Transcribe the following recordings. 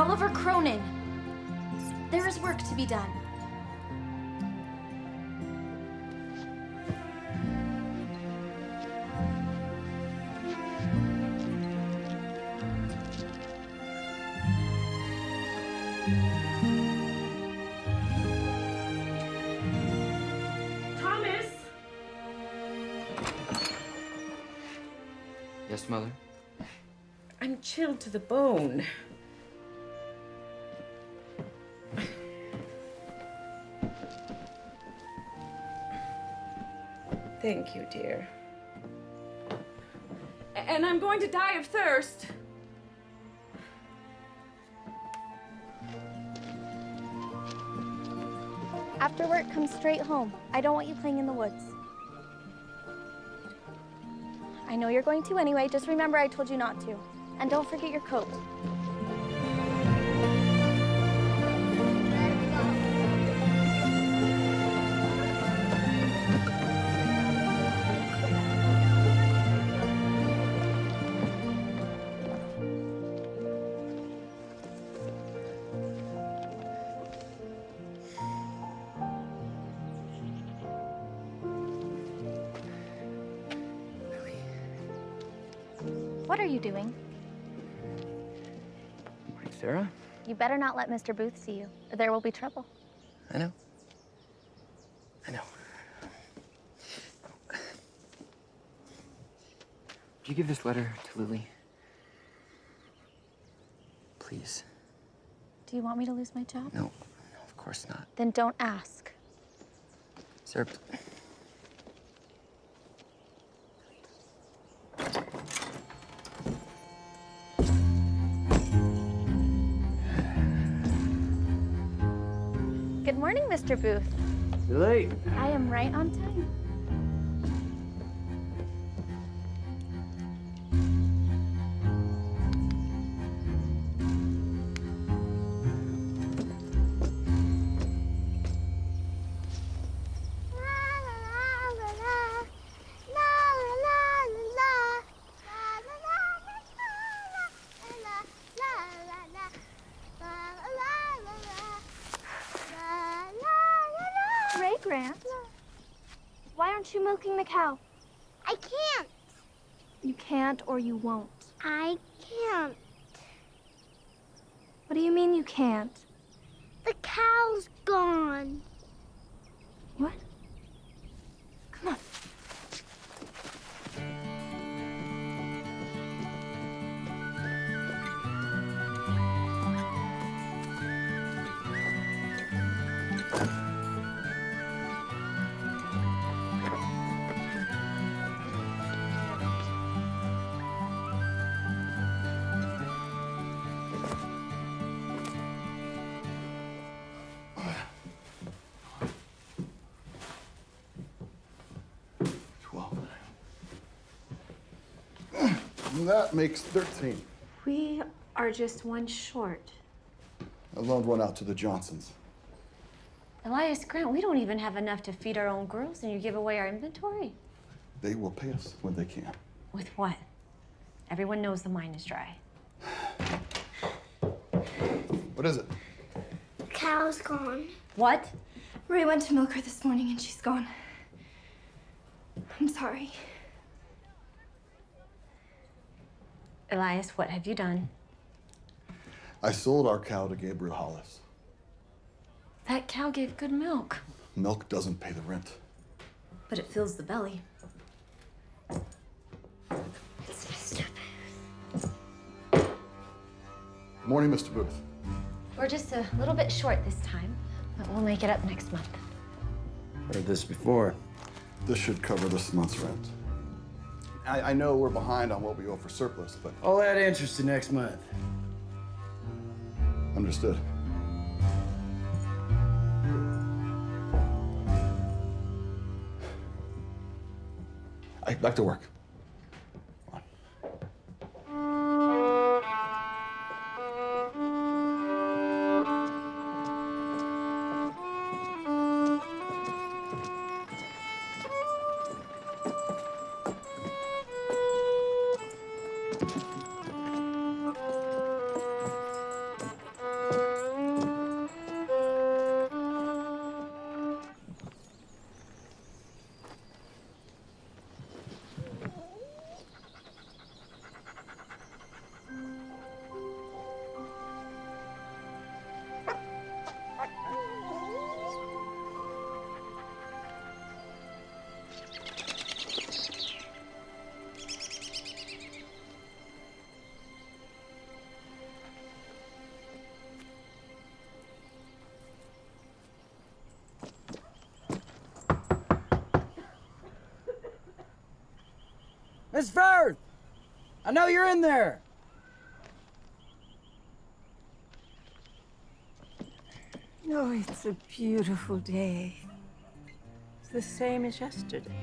Oliver Cronin. There is work to be done. Thomas! Yes, Mother? I'm chilled to the bone. Thank you, dear. And I'm going to die of thirst. After work, come straight home. I don't want you playing in the woods. I know you're going to anyway. Just remember I told you not to. And don't forget your coat. What are you doing? Morning, Sarah. You better not let Mr. Booth see you, or there will be trouble. I know. I know. Would you give this letter to Lily? Please. Do you want me to lose my job? No, of course not. Then don't ask. Sarah, Good morning, Mr. Booth. too late. I am right on time. Ray Grant, why aren't you milking the cow? I can't. You can't or you won't. I can't. What do you mean you can't? The cow's gone. What? Come on. And that makes 13. We are just one short. I loaned one out to the Johnsons. Elias Grant, we don't even have enough to feed our own girls, and you give away our inventory? They will pay us when they can. With what? Everyone knows the mine is dry. What is it? The cow's gone. What? Ray went to milk her this morning and she's gone. I'm sorry. Elias, what have you done? I sold our cow to Gabriel Hollis. That cow gave good milk, Milk doesn't pay the rent. but it fills the belly. Morning, Mr. Booth. We're just a little bit short this time, but we'll make it up next month. Heard this before. This should cover this month's rent. I know we're behind on what we owe for surplus, but I'll add interest to next month. understood. Back to work. Miss Firth! I know you're in there! Oh, it's a beautiful day. It's the same as yesterday.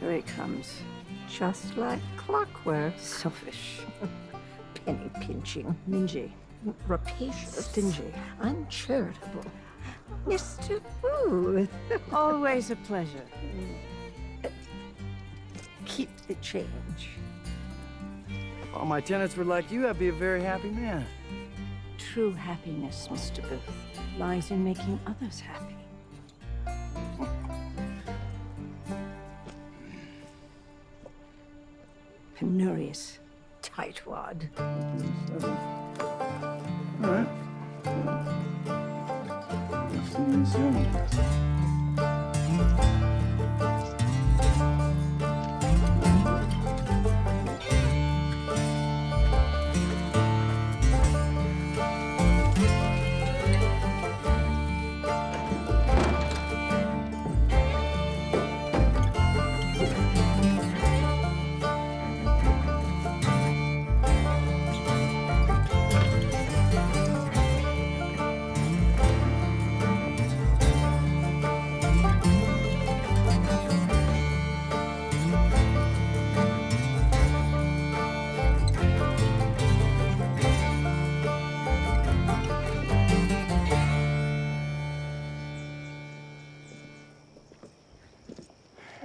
Here he comes. Just like clockwork. Selfish. Penny pinching. Mingy. Rapacious. Stingy. Uncharitable. Mr. Booth. Always a pleasure. Keep the change. If all my tenants were like you, I'd be a very happy man. True happiness, Mr. Booth, lies in making others happy. Penurious tightwad. All right. See you soon.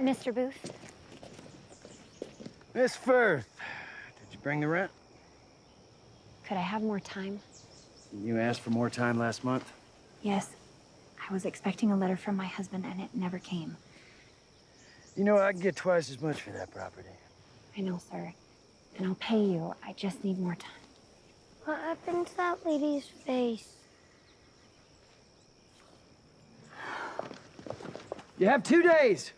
Mr. Booth? Miss Firth, did you bring the rent? Could I have more time? You asked for more time last month. Yes. I was expecting a letter from my husband and it never came. You know, I can get twice as much for that property. I know, sir. And I'll pay you. I just need more time. What happened to that lady's face? You have 2 days.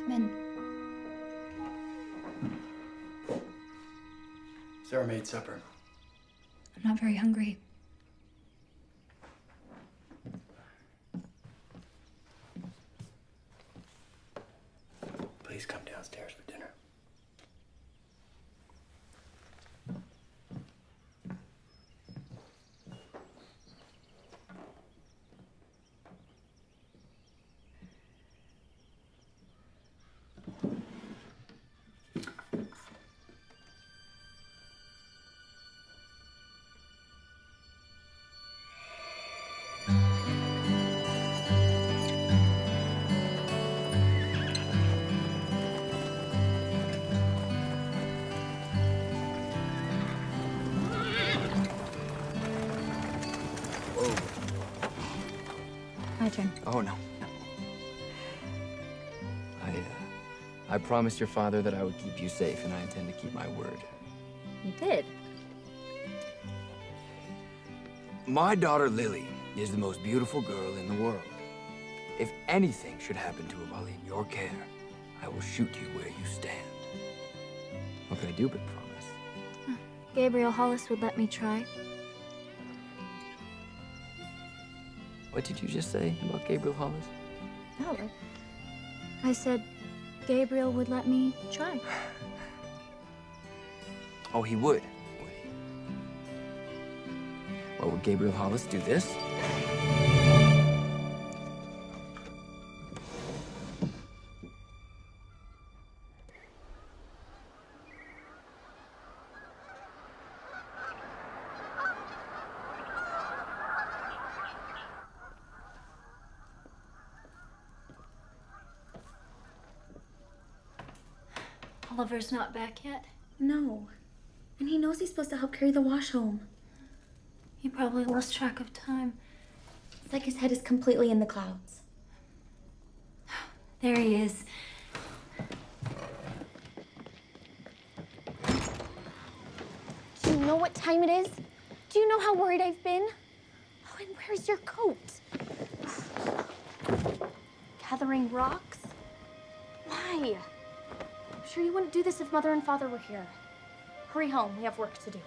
Come in. Sarah made supper. I'm not very hungry. Please come downstairs for dinner. My turn. Oh, no. I promised your father that I would keep you safe, and I intend to keep my word. You did. My daughter, Lily, is the most beautiful girl in the world. If anything should happen to her while in your care, I will shoot you where you stand. What can I do but promise? Gabriel Hollis would let me try. What did you just say about Gabriel Hollis? No. I said Gabriel would let me try. Oh, he would he? Well, would Gabriel Hollis do this? Oliver's not back yet. No. And he knows he's supposed to help carry the wash home. He probably lost track of time. It's like his head is completely in the clouds. There he is. Do you know what time it is? Do you know how worried I've been? Oh, and where's your coat? Gathering rocks? Why? I'm sure you wouldn't do this if Mother and Father were here. Hurry home, we have work to do.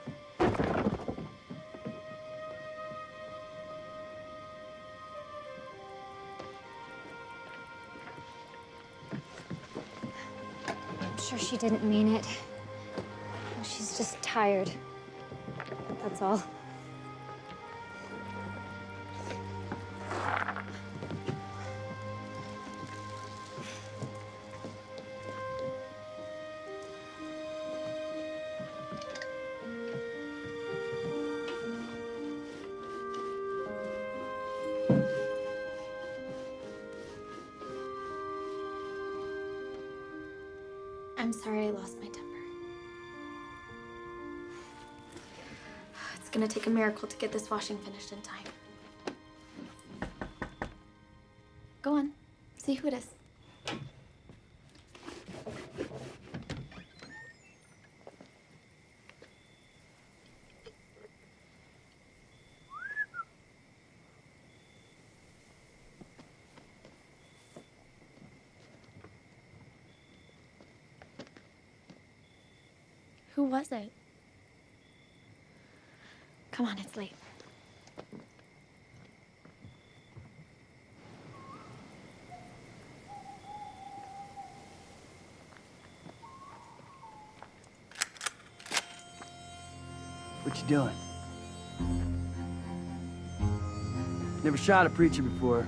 I'm sure she didn't mean it. She's just tired. That's all. I'm sorry I lost my temper. It's gonna take a miracle to get this washing finished in time. Go on, see who it is. Who was it? Come on, it's late. What you doing? Never shot a preacher before.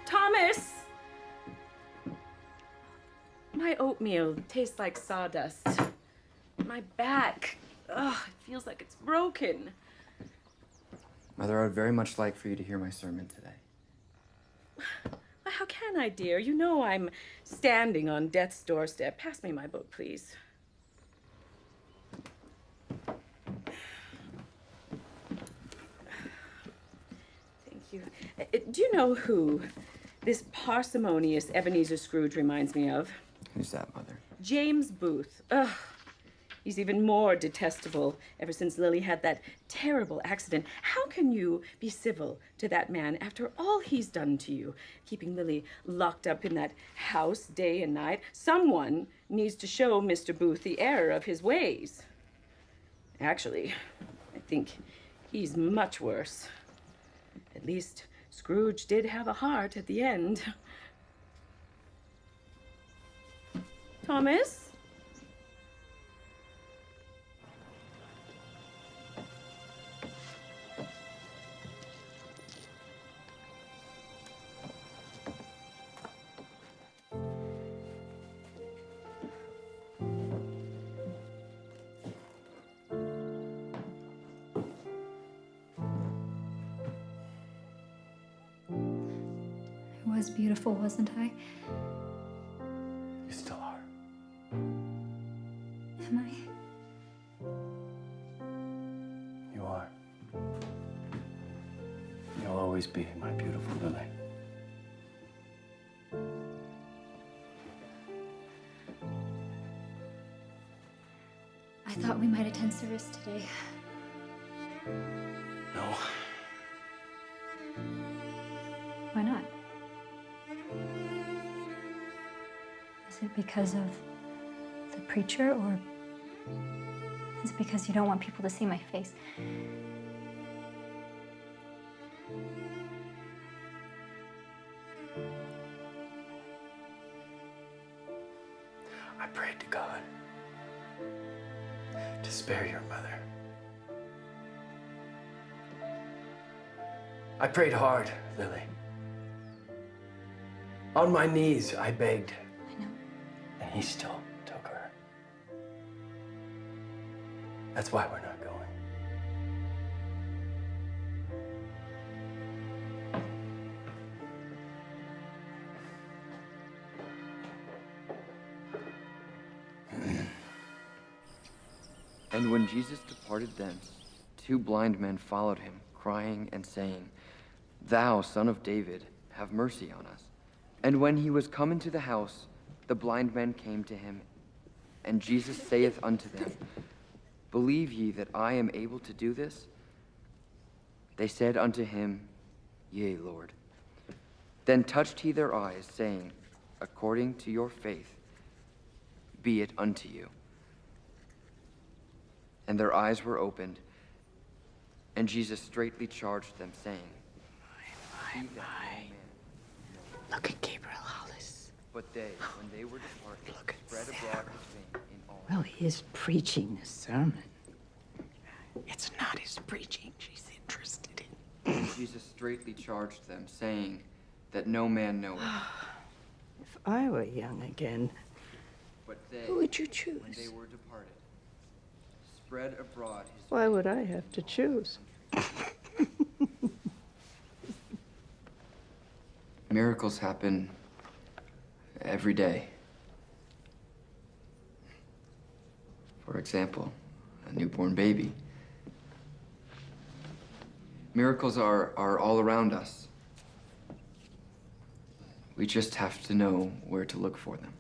Thomas! My oatmeal tastes like sawdust. My back, ugh, it feels like it's broken. Mother, I would very much like for you to hear my sermon today. How can I, dear? You know I'm standing on death's doorstep. Pass me my book, please. Thank you. Do you know who this parsimonious Ebenezer Scrooge reminds me of? Who's that, Mother? James Booth. Ugh. He's even more detestable ever since Lily had that terrible accident. How can you be civil to that man after all he's done to you? Keeping Lily locked up in that house day and night. Someone needs to show Mr. Booth the error of his ways. Actually, I think he's much worse. At least Scrooge did have a heart at the end. Thomas? I was beautiful, wasn't I? You still are. Am I? You are. You'll always be my beautiful Lily. I thought we might attend service today. No. Why not? Is it because of the preacher, or is it because you don't want people to see my face? I prayed to God to spare your mother. I prayed hard, Lily. On my knees, I begged. I know. And he still took her. That's why we're not going. And when Jesus departed thence, 2 blind men followed him, crying and saying, Thou, Son of David, have mercy on us. And when he was come into the house, the blind men came to him, and Jesus saith unto them, Believe ye that I am able to do this? They said unto him, Yea, Lord. Then touched he their eyes, saying, According to your faith, be it unto you. And their eyes were opened, and Jesus straitly charged them, saying, Look at Gabriel Hollis. But they, when they were departed, Look at spread Sarah. abroad his fame in all. Well, he is preaching the sermon. It's not his preaching she's interested in. And Jesus straitly charged them, saying, that no man knoweth. If I were young again, But they, who would you when they choose? were departed, spread abroad his Why fame. would I have to choose? Miracles happen every day. For example, a newborn baby. Miracles are all around us. We just have to know where to look for them.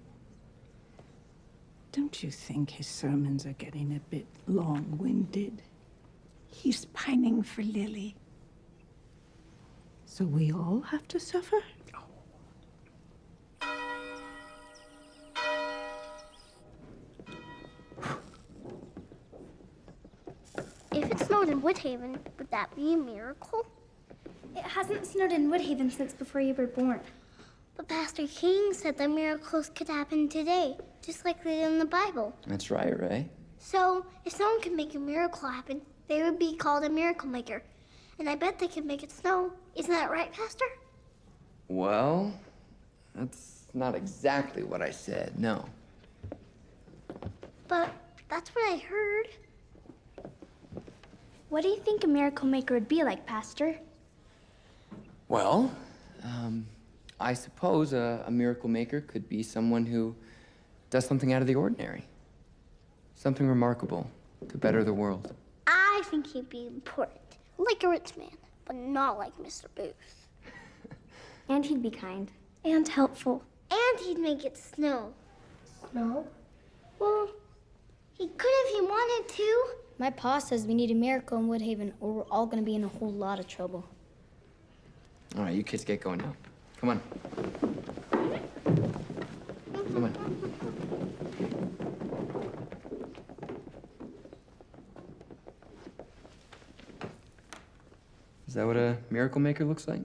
Don't you think his sermons are getting a bit long-winded? He's pining for Lily. So we all have to suffer? If it snowed in Woodhaven, would that be a miracle? It hasn't snowed in Woodhaven since before you were born. But Pastor King said that miracles could happen today, just like they did in the Bible. That's right, Ray. So, if someone could make a miracle happen, they would be called a miracle maker. And I bet they could make it snow. Isn't that right, Pastor? Well, that's not exactly what I said, no. But that's what I heard. What do you think a miracle maker would be like, Pastor? Well, I suppose a miracle maker could be someone who does something out of the ordinary. Something remarkable to better the world. I think he'd be important, like a rich man, but not like Mr. Booth. And he'd be kind. And helpful. And he'd make it snow. Snow? Well, he could if he wanted to. My pa says we need a miracle in Woodhaven or we're all gonna be in a whole lot of trouble. All right, you kids get going now. Come on. Come on. Is that what a miracle maker looks like?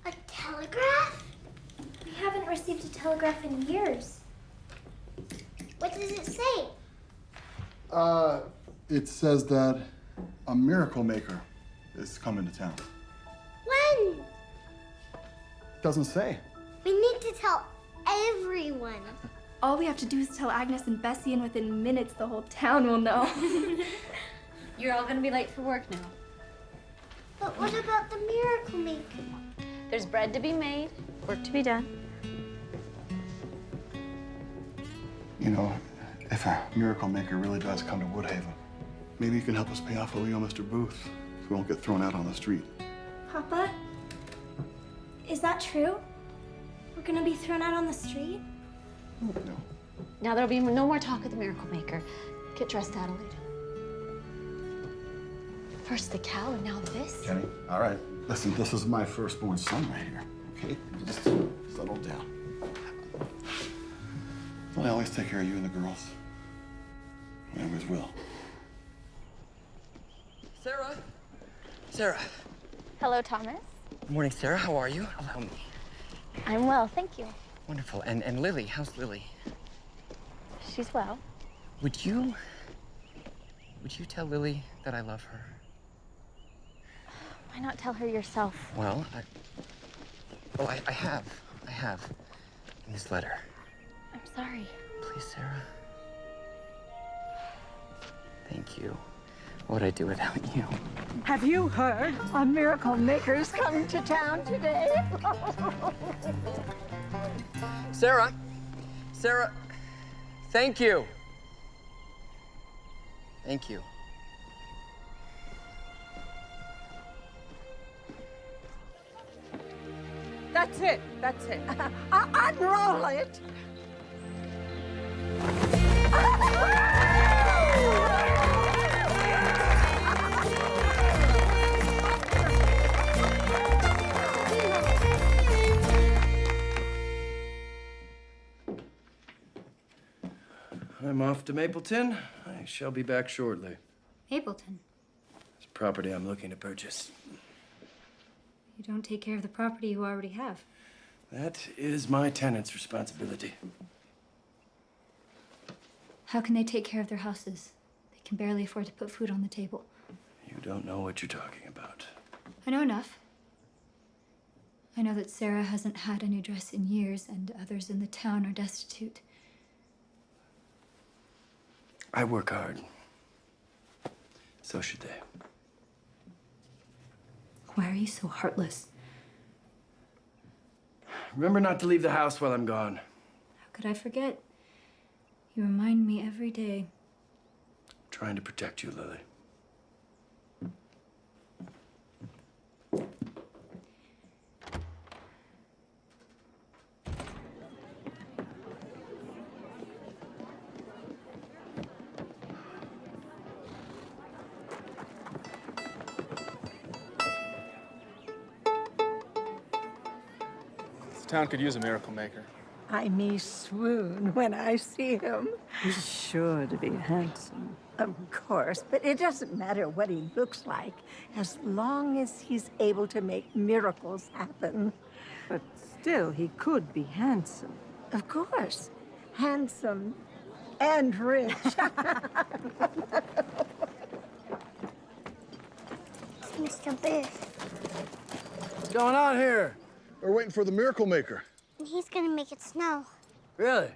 A telegraph? We haven't received a telegraph in years. What does it say? It says that a miracle maker is coming to town. When? Doesn't say. We need to tell everyone. All we have to do is tell Agnes and Bessie, and within minutes, the whole town will know. You're all gonna be late for work now. But what about the miracle maker? There's bread to be made, work to be done. You know, if a miracle maker really does come to Woodhaven, maybe you can help us pay off what we owe Mr. Booth, so we won't get thrown out on the street. Papa, is that true? We're gonna be thrown out on the street? No. Now there'll be no more talk of the Miracle Maker. Get dressed, Adelaide. First the cow, and now this. Jenny, all right. Listen, this is my firstborn son right here, okay? Just settle down. I always take care of you and the girls. I always will. Sarah? Sarah. Hello, Thomas. Good morning, Sarah. How are you? Allow me. I'm well, thank you. Wonderful. And Lily, how's Lily? She's well. Would you tell Lily that I love her? Why not tell her yourself? Well, I have. In this letter. I'm sorry. Please, Sarah. Thank you. What would I do without you? Have you heard? A miracle maker's coming to town today. Sarah, thank you. Thank you. That's it. Unroll it. I'm off to Mapleton. I shall be back shortly. Mapleton, It's property I'm looking to purchase. you don't take care of the property you already have. That is my tenant's responsibility. How can they take care of their houses? They can barely afford to put food on the table. You don't know what you're talking about. I know enough. I know that Sarah hasn't had a new dress in years, and others in the town are destitute. I work hard. So should they. Why are you so heartless? Remember not to leave the house while I'm gone. How could I forget? You remind me every day. I'm trying to protect you, Lily. This town could use a miracle maker. I may swoon when I see him. He's sure to be handsome. Of course, but it doesn't matter what he looks like, as long as he's able to make miracles happen. But still, he could be handsome. Of course. Handsome and rich. Mr. Booth. What's going on here? We're waiting for the miracle maker. And he's gonna make it snow. Really?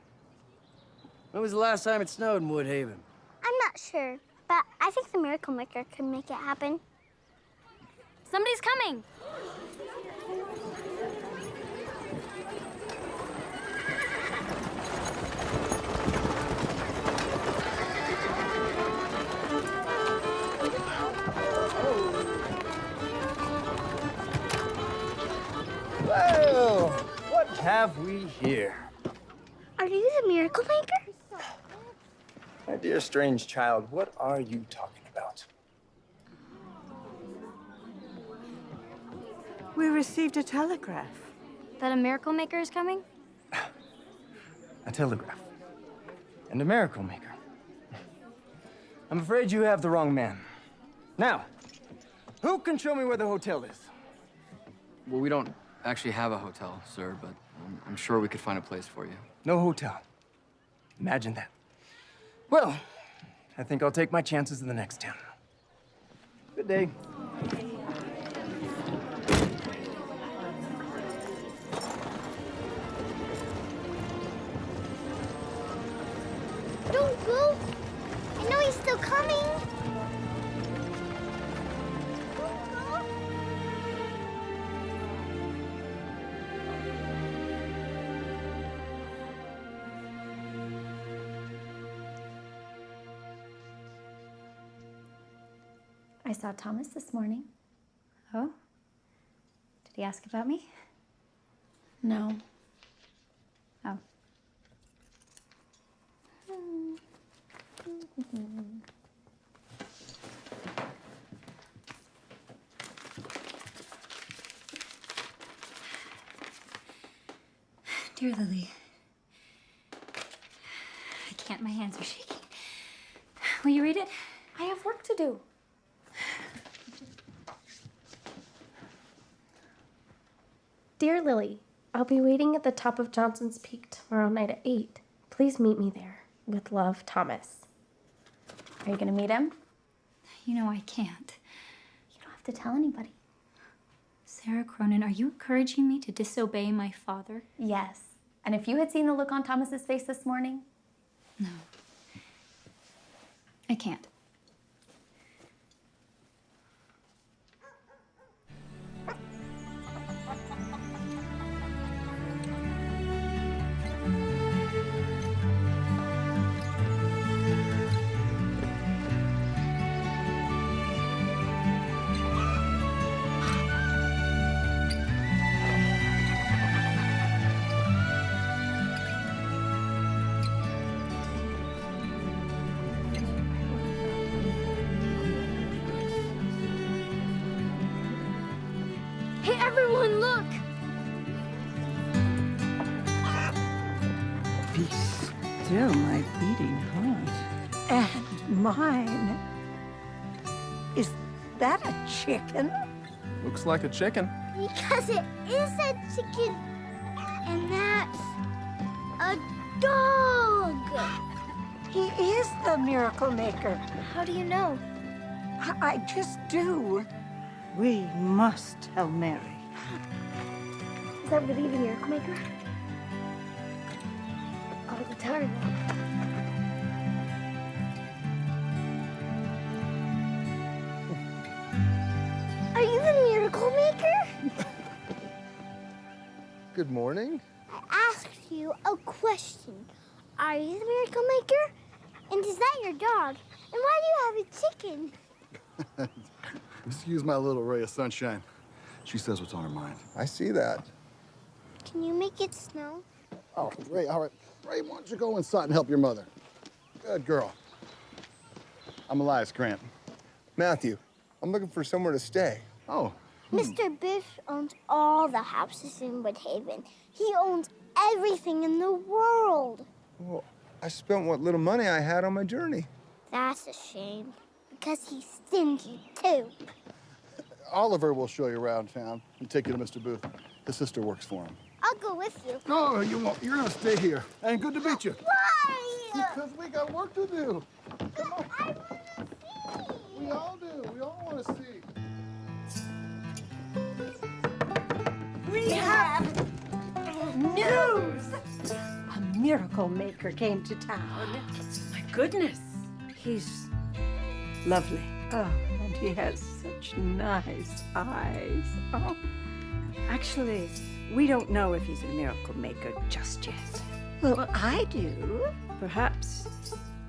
When was the last time it snowed in Woodhaven? I'm not sure, but I think the miracle maker could make it happen. Somebody's coming. Well, what have we here? Are you the miracle maker? My dear strange child, what are you talking about? We received a telegraph. That a miracle maker is coming? A telegraph. And a miracle maker. I'm afraid you have the wrong man. Now, who can show me where the hotel is? Well, we don't actually have a hotel, sir, but I'm sure we could find a place for you. No hotel. Imagine that. Well, I think I'll take my chances in the next town. Good day. Don't go. I know he's still coming. Don't go. I saw Thomas this morning. Oh? Did he ask about me? No. Oh. Dear Lily, I can't, my hands are shaking. Will you read it? I have work to do. Dear Lily, I'll be waiting at the top of Johnson's Peak tomorrow night at 8. Please meet me there. With love, Thomas. Are you gonna meet him? You know I can't. You don't have to tell anybody. Sarah Cronin, are you encouraging me to disobey my father? Yes. And if you had seen the look on Thomas's face this morning, No. I can't. Hey, everyone, look! Be still, my beating heart. And mine. Is that a chicken? Looks like a chicken. Because it is a chicken, and that's a dog. He is the miracle maker. How do you know? I just do. We must tell Mary. Is that really the miracle maker? I'll be tired now. Are you the miracle maker? Good morning. I asked you a question. Are you the miracle maker? And is that your dog? And why do you have a chicken? Excuse my little ray of sunshine. She says what's on her mind. I see that. Can you make it snow? Oh, Ray, all right. Ray, why don't you go inside and help your mother? Good girl. I'm Elias Grant. Matthew, I'm looking for somewhere to stay. Oh. Mr. Biff owns all the houses in Woodhaven. He owns everything in the world. Well, I spent what little money I had on my journey. That's a shame, because he's stingy, too. Oliver will show you around town and take you to Mr. Booth. His sister works for him. I'll go with you. No, you won't. You're gonna stay here. And good to meet you. Why? Because we got work to do. Come on. I want to see. We all do. We all want to see. We have news! A miracle maker came to town. My goodness. He's Lovely. Oh, and he has such nice eyes. Oh. Actually, we don't know if he's a miracle maker just yet. Well, I do. Perhaps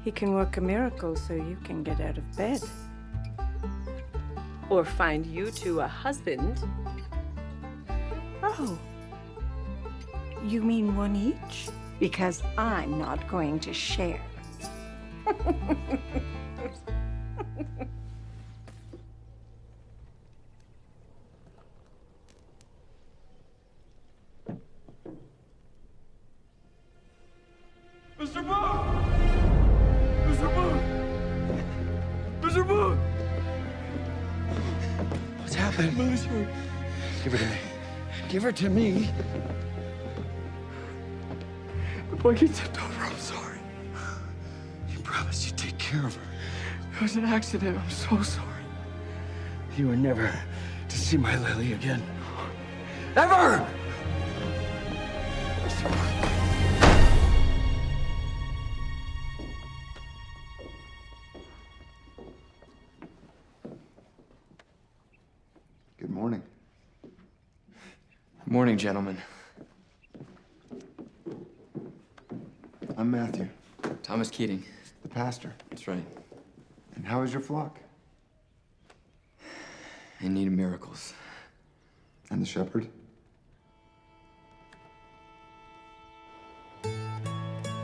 he can work a miracle so you can get out of bed. or find you two a husband. Oh. You mean one each? Because I'm not going to share. Mr. Booth! Mr. Booth! Mr. Booth! What's happened? Lily's hurt. Give her to me. Give her to me. The buggy tipped over. I'm sorry. You promised you'd take care of her. It was an accident. I'm so sorry. You are never to see my Lily again. Ever! Good morning. Morning, gentlemen. I'm Matthew, Thomas Keating. the pastor. That's right. And how is your flock? in need of miracles. And the shepherd?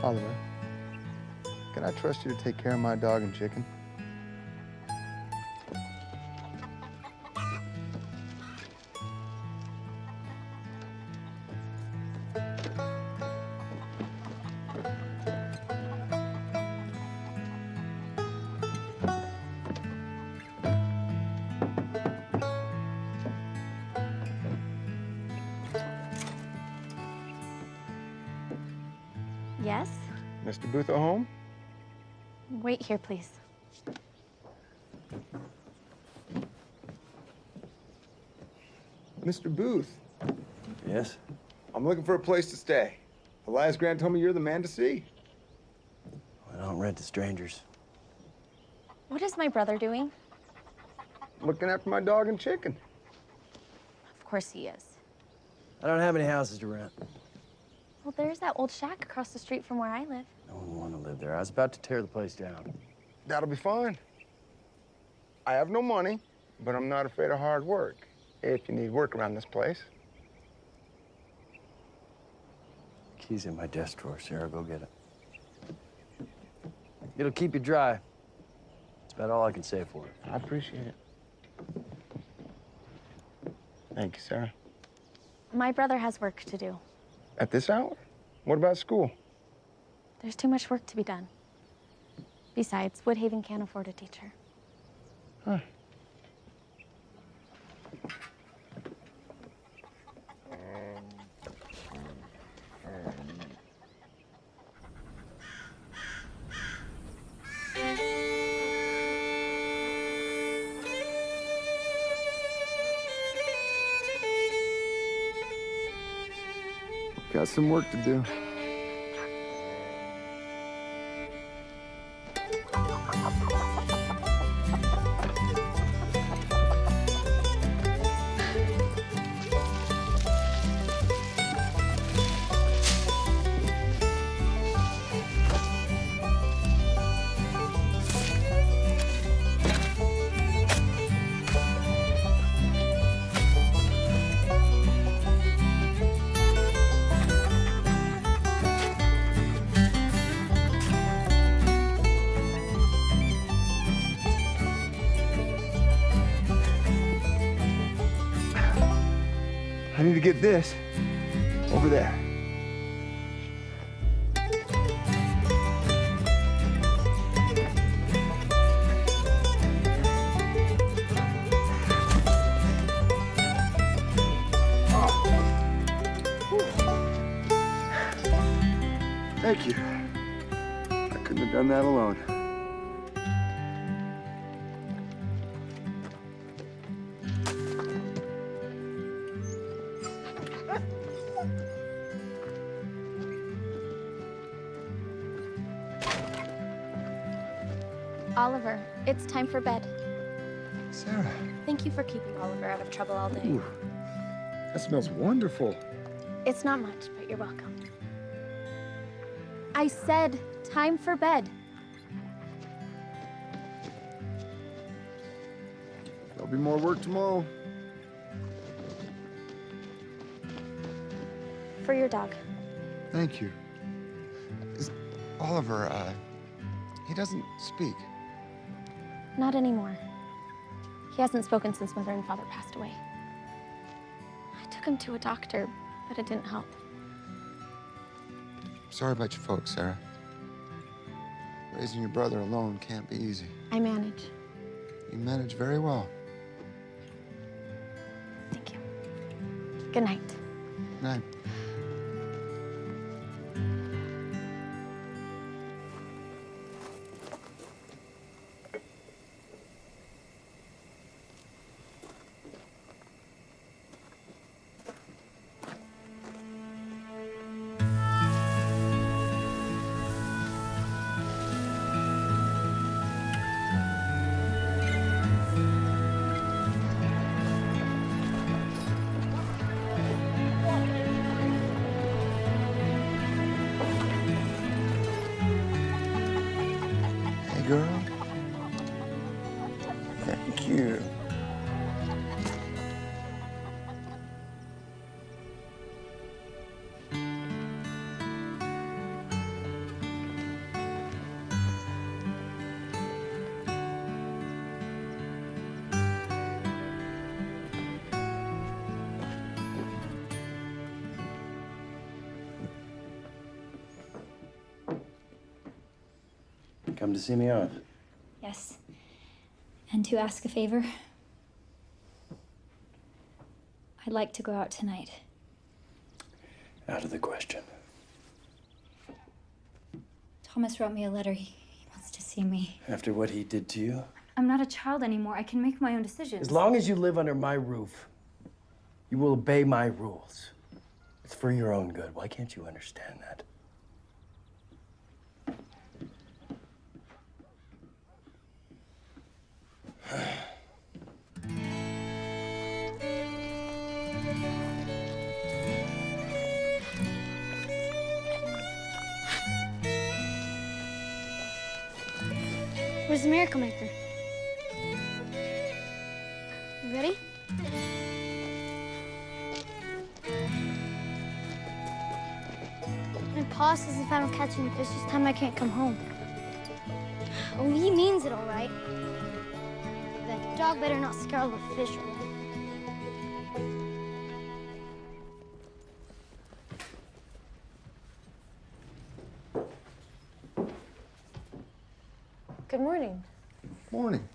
Oliver, can I trust you to take care of my dog and chicken? Yes? Mr. Booth at home? Wait here, please. Mr. Booth, Yes? I'm looking for a place to stay. Elias Grant told me you're the man to see. I don't rent to strangers. What is my brother doing? Looking after my dog and chicken. Of course he is. I don't have any houses to rent. Well, there's that old shack across the street from where I live. No one want to live there. I was about to tear the place down. That'll be fine. I have no money, but I'm not afraid of hard work. If you need work around this place. Key's in my desk drawer, Sarah. Go get it. It'll keep you dry. That's about all I can say for it. I appreciate it. Thank you, Sarah. My brother has work to do. At this hour? What about school? There's too much work to be done. Besides, Woodhaven can't afford a teacher. Huh. Got some work to do. I need to get this over there. Thank you. I couldn't have done that alone. Oliver, it's time for bed. Sarah. Thank you for keeping Oliver out of trouble all day. Ooh, that smells wonderful. It's not much, but you're welcome. I said time for bed. There'll be more work tomorrow. For your dog. Thank you. Oliver, he doesn't speak. Not anymore. He hasn't spoken since Mother and Father passed away. I took him to a doctor, but it didn't help. Sorry about your folks, Sarah. Raising your brother alone can't be easy. I manage. You manage very well. Thank you. Good night. Good night. Girl. Thank you. come to see me off? Yes. And to ask a favor? I'd like to go out tonight. Out of the question. Thomas wrote me a letter. He wants to see me. After what he did to you? I'm not a child anymore. I can make my own decisions. As long as you live under my roof, you will obey my rules. It's for your own good. Why can't you understand that? Where's the Miracle Maker? You ready? My pa says if I don't catch any fish this time, I can't come home. Oh, he means it all right. That dog better not scare all the fish away. Good morning. Morning.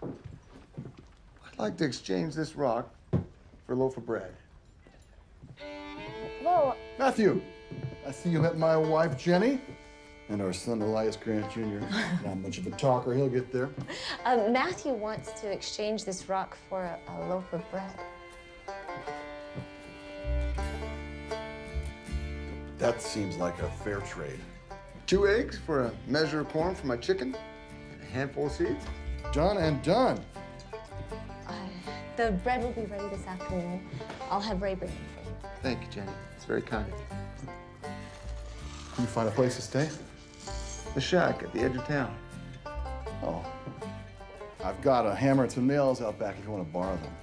I'd like to exchange this rock for a loaf of bread. Whoa. Matthew, I see you met my wife, Jenny, and our son, Elias Grant Jr. Not much of a talker. He'll get there. Matthew wants to exchange this rock for a loaf of bread. That seems like a fair trade. 2 eggs for a measure of corn for my chicken, and a handful of seeds. Done and done. The bread will be ready this afternoon. I'll have Ray bring it for you. Thank you, Jenny. It's very kind. Can you find a place to stay? The shack at the edge of town. Oh. I've got a hammer and some nails out back if you want to borrow them.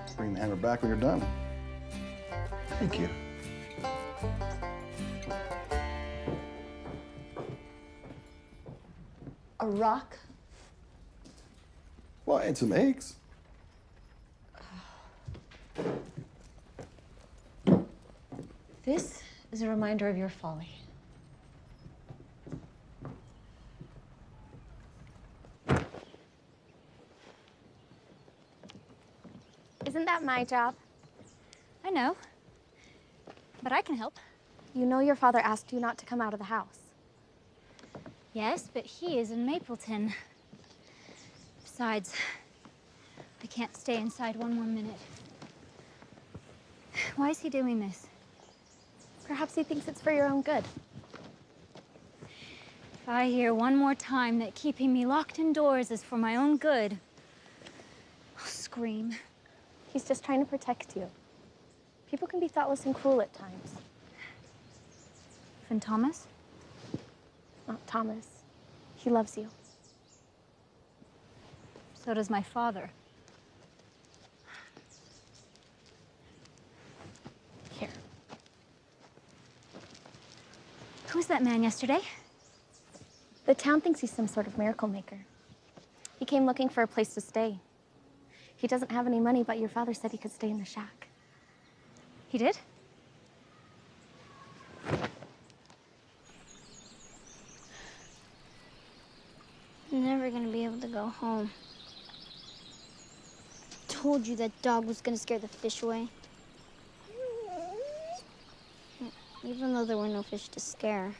Just bring the hammer back when you're done. Thank you. A rock? Well, and some eggs. This is a reminder of your folly. Isn't that my job? I know. But I can help. You know your father asked you not to come out of the house. Yes, but he is in Mapleton. Besides, I can't stay inside one more minute. Why is he doing this? Perhaps he thinks it's for your own good. If I hear one more time that keeping me locked indoors is for my own good, I'll scream. He's just trying to protect you. People can be thoughtless and cruel at times. And Thomas? Not Thomas. He loves you. So does my father. Here. Who was that man yesterday? The town thinks he's some sort of miracle maker. He came looking for a place to stay. He doesn't have any money, but your father said he could stay in the shack. He did? I'm never gonna be able to go home. Told you that dog was gonna scare the fish away. Even though there were no fish to scare.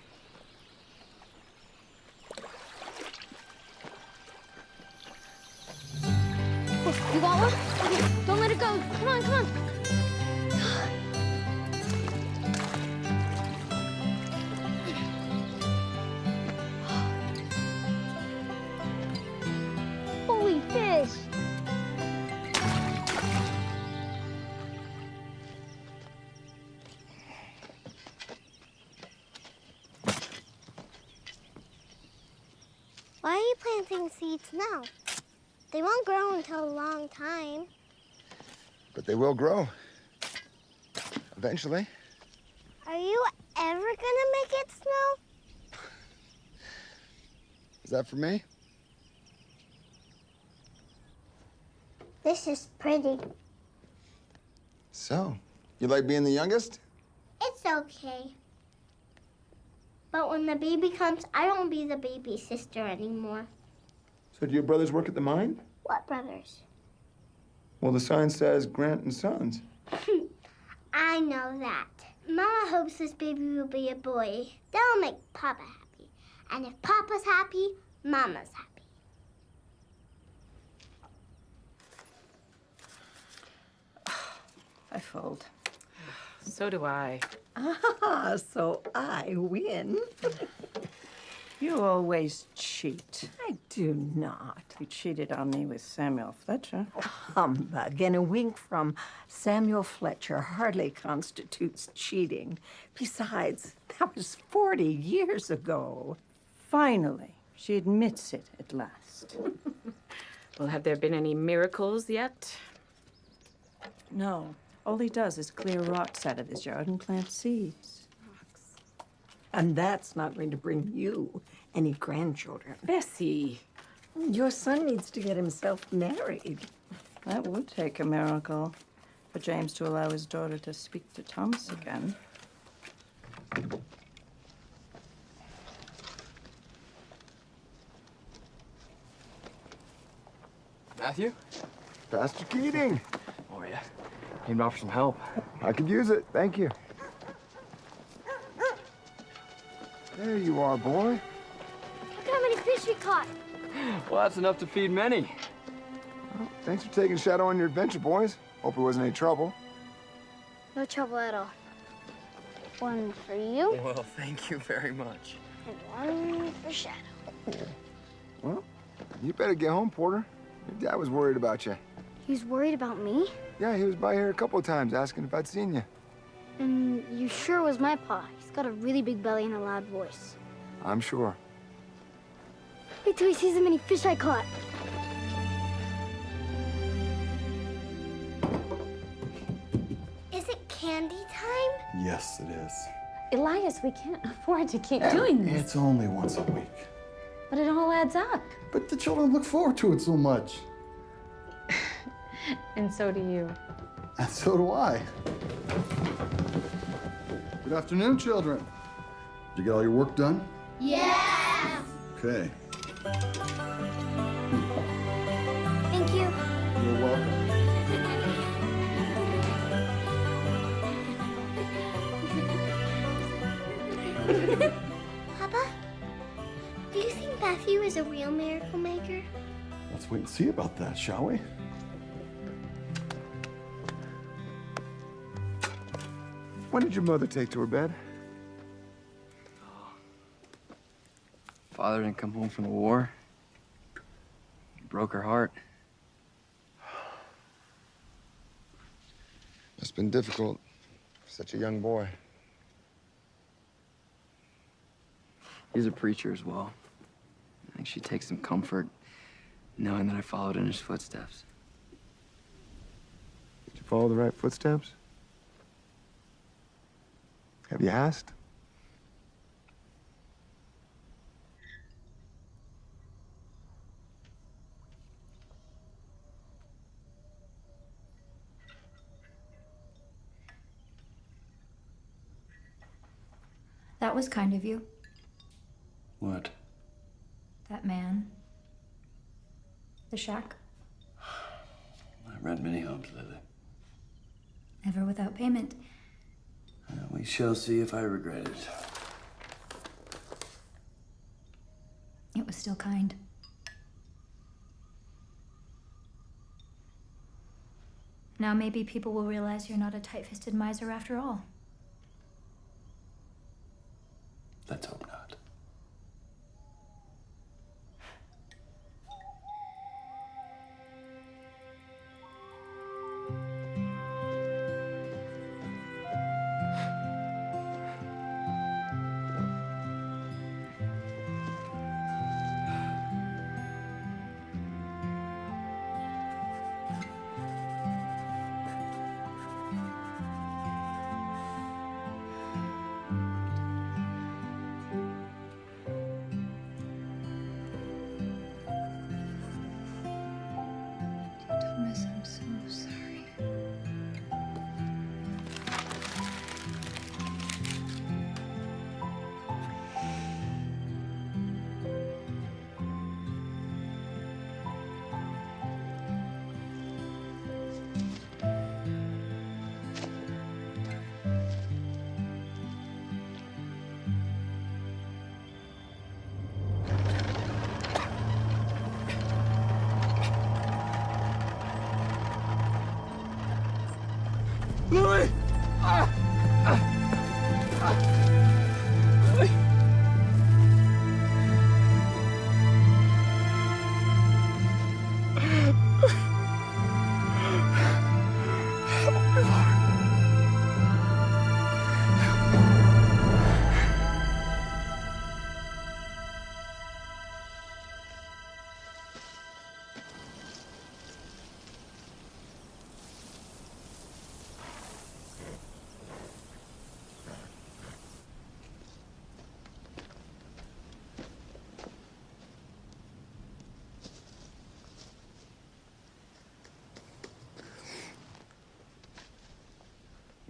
Oh, you got one? Okay, don't let it go. Come on, come on. Holy fish! Why are you planting seeds now? They won't grow until a long time. But they will grow. Eventually. Are you ever gonna make it snow? Is that for me? This is pretty. So, you like being the youngest? It's okay. But when the baby comes, I won't be the baby sister anymore. So do your brothers work at the mine? What brothers? Well, the sign says Grant and Sons. I know that. Mama hopes this baby will be a boy. That'll make Papa happy. And if Papa's happy, Mama's happy. I fold. So do I. Ah, so I win. You always cheat. I do not. You cheated on me with Samuel Fletcher. Humbug. And a wink from Samuel Fletcher hardly constitutes cheating. Besides, that was 40 years ago. Finally, she admits it at last. Well, have there been any miracles yet? No. All he does is clear rocks out of his yard and plant seeds. And that's not going to bring you any grandchildren. Bessie. Your son needs to get himself married. That would take a miracle for James to allow his daughter to speak to Thomas again. Matthew? Pastor Keating. Oh, yeah. Came to offer some help. I could use it. Thank you. There you are, boy. Look how many fish we caught. Well, that's enough to feed many. Well, thanks for taking Shadow on your adventure, boys. Hope it wasn't any trouble. No trouble at all. One for you, Well, thank you very much. and one for Shadow. Well, you better get home, Porter. Your dad was worried about you. He's worried about me? Yeah, he was by here a couple of times asking if I'd seen you. And you sure was my pa. He's got a really big belly and a loud voice. I'm sure. Wait till he sees how many fish I caught. Is it candy time? Yes, it is. Elias, we can't afford to keep doing this. It's only once a week. But it all adds up. But the children look forward to it so much. And so do you. And so do I. Good afternoon, children. Did you get all your work done? Yes! Okay. Thank you. You're welcome. Papa, do you think Matthew is a real miracle maker? Let's wait and see about that, shall we? When did your mother take to her bed? Father didn't come home from the war. It broke her heart. It's been difficult. Such a young boy. He's a preacher as well. I think she takes some comfort knowing that I followed in his footsteps. Did you follow the right footsteps? Have you asked? That was kind of you. What? That man. The shack. I rent many homes, Lily. Never without payment. We shall see if I regret it. It was still kind. Now maybe people will realize you're not a tight-fisted miser after all. Let's hope not.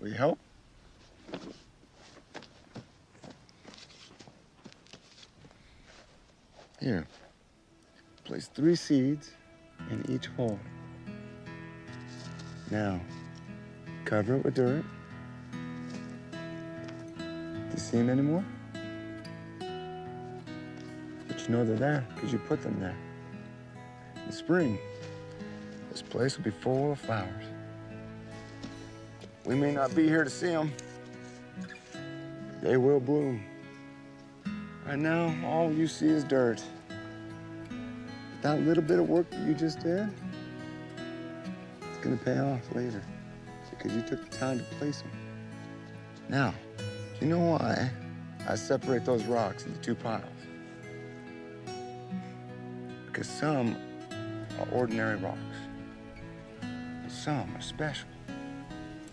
Will you help? Here. Place 3 seeds in each hole. Now, cover it with dirt. Do you see them anymore? But you know they're there because you put them there. In spring, this place will be full of flowers. We may not be here to see them. They will bloom. Right now, all you see is dirt. That little bit of work that you just did, it's gonna pay off later because you took the time to place them. Now, do you know why I separate those rocks into 2 piles? Because some are ordinary rocks, but some are special.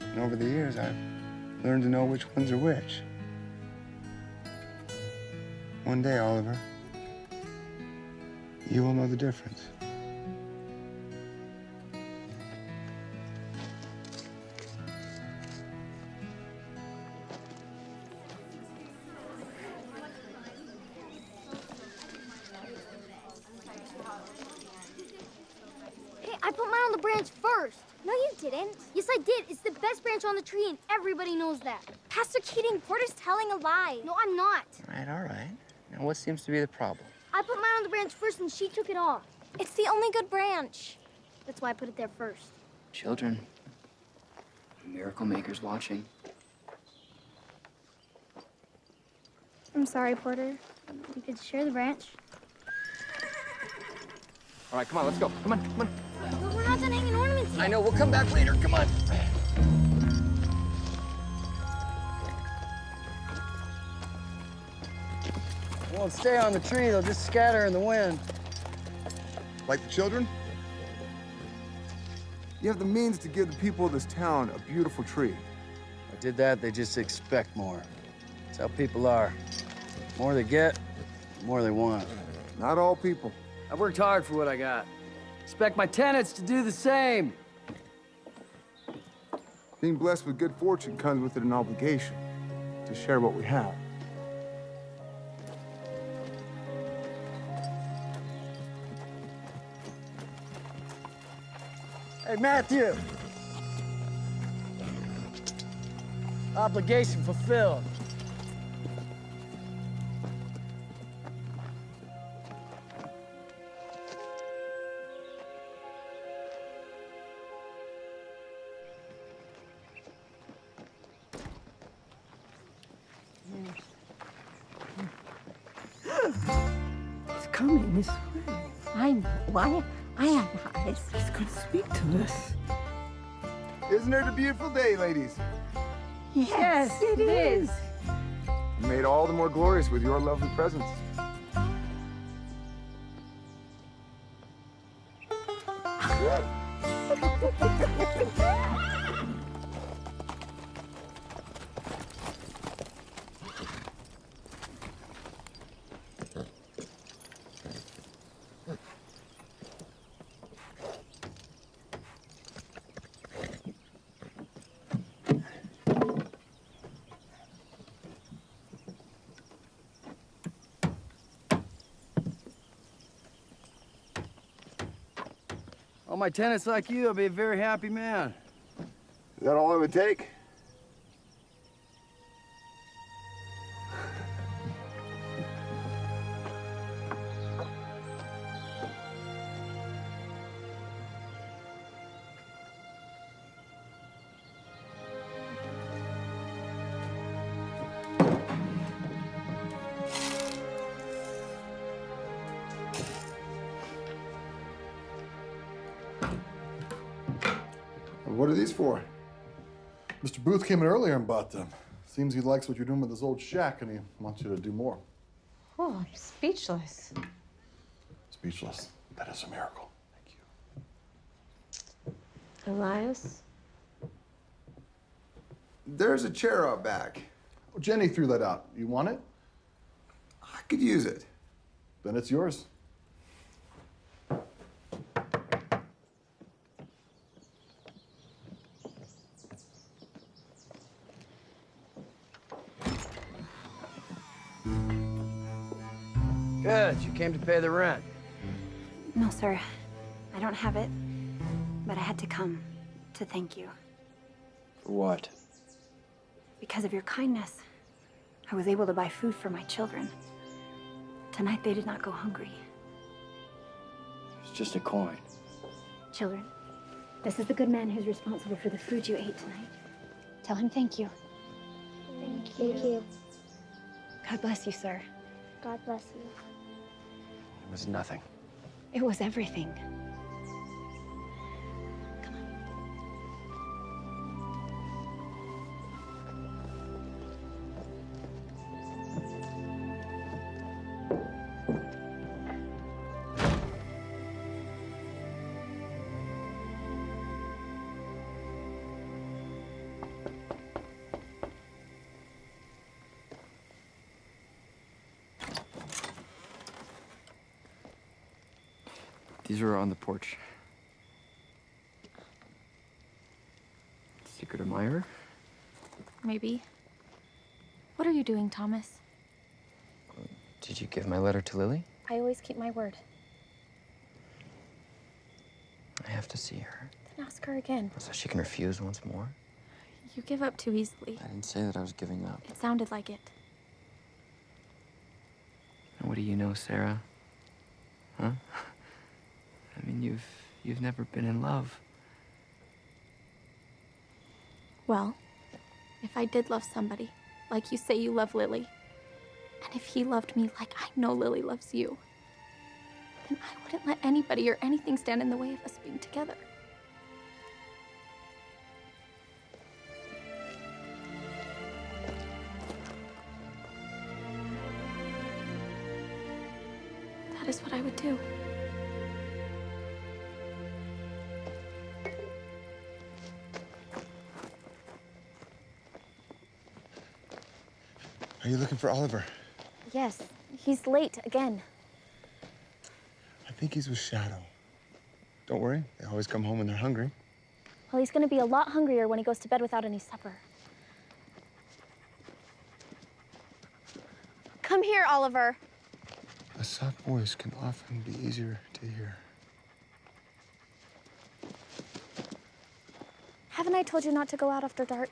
And over the years, I've learned to know which ones are which. One day, Oliver, you will know the difference. Hey, I put mine on the branch first. No, you didn't. Yes, I did. It's the best branch on the tree, and everybody knows that. Pastor Keating, Porter's telling a lie. No, I'm not. All right. Now, what seems to be the problem? I put mine on the branch first, and she took it off. It's the only good branch. That's why I put it there first. Children, Miracle Maker's watching. I'm sorry, Porter. We could share the branch. All right, come on, let's go. Come on, come on. But we're not done hanging ornaments yet. I know, we'll come back later. Come on. They won't stay on the tree, they'll just scatter in the wind. Like the children? You have the means to give the people of this town a beautiful tree. If I did that, they just expect more. That's how people are. The more they get, the more they want. Not all people. I worked hard for what I got. Expect my tenants to do the same. Being blessed with good fortune comes with it an obligation to share what we have. Hey, Matthew. Obligation fulfilled. It's coming this way. I know. I have eyes. He's going to speak to us. Isn't it a beautiful day, ladies? Yes, it is. Made all the more glorious with your lovely presence. All my tenants like you, I'll be a very happy man. Is that all it would take? What are these for? Mr. Booth came in earlier and bought them. Seems he likes what you're doing with his old shack and he wants you to do more. Oh, I'm speechless. Speechless. That is a miracle. Elias? There's a chair out back. Oh, Jenny threw that out. You want it? I could use it. Then it's yours. Good, you came to pay the rent. No, sir. I don't have it. But I had to come to thank you. For what? Because of your kindness, I was able to buy food for my children. Tonight they did not go hungry. It's just a coin. Children, this is the good man who's responsible for the food you ate tonight. Tell him thank you. Thank you. God bless you, sir. God bless you. It was nothing. It was everything. These are on the porch. Secret admirer? Maybe. What are you doing, Thomas? Did you give my letter to Lily? I always keep my word. I have to see her. Then ask her again. So she can refuse once more? You give up too easily. I didn't say that I was giving up. It sounded like it. And what do you know, Sarah? Huh? I mean, you've never been in love. Well, if I did love somebody, like you say you love Lily, and if he loved me like I know Lily loves you, then I wouldn't let anybody or anything stand in the way of us being together. That is what I would do. Are you looking for Oliver? Yes, he's late again. I think he's with Shadow. Don't worry, they always come home when they're hungry. Well, he's gonna be a lot hungrier when he goes to bed without any supper. Come here, Oliver. A soft voice can often be easier to hear. Haven't I told you not to go out after dark?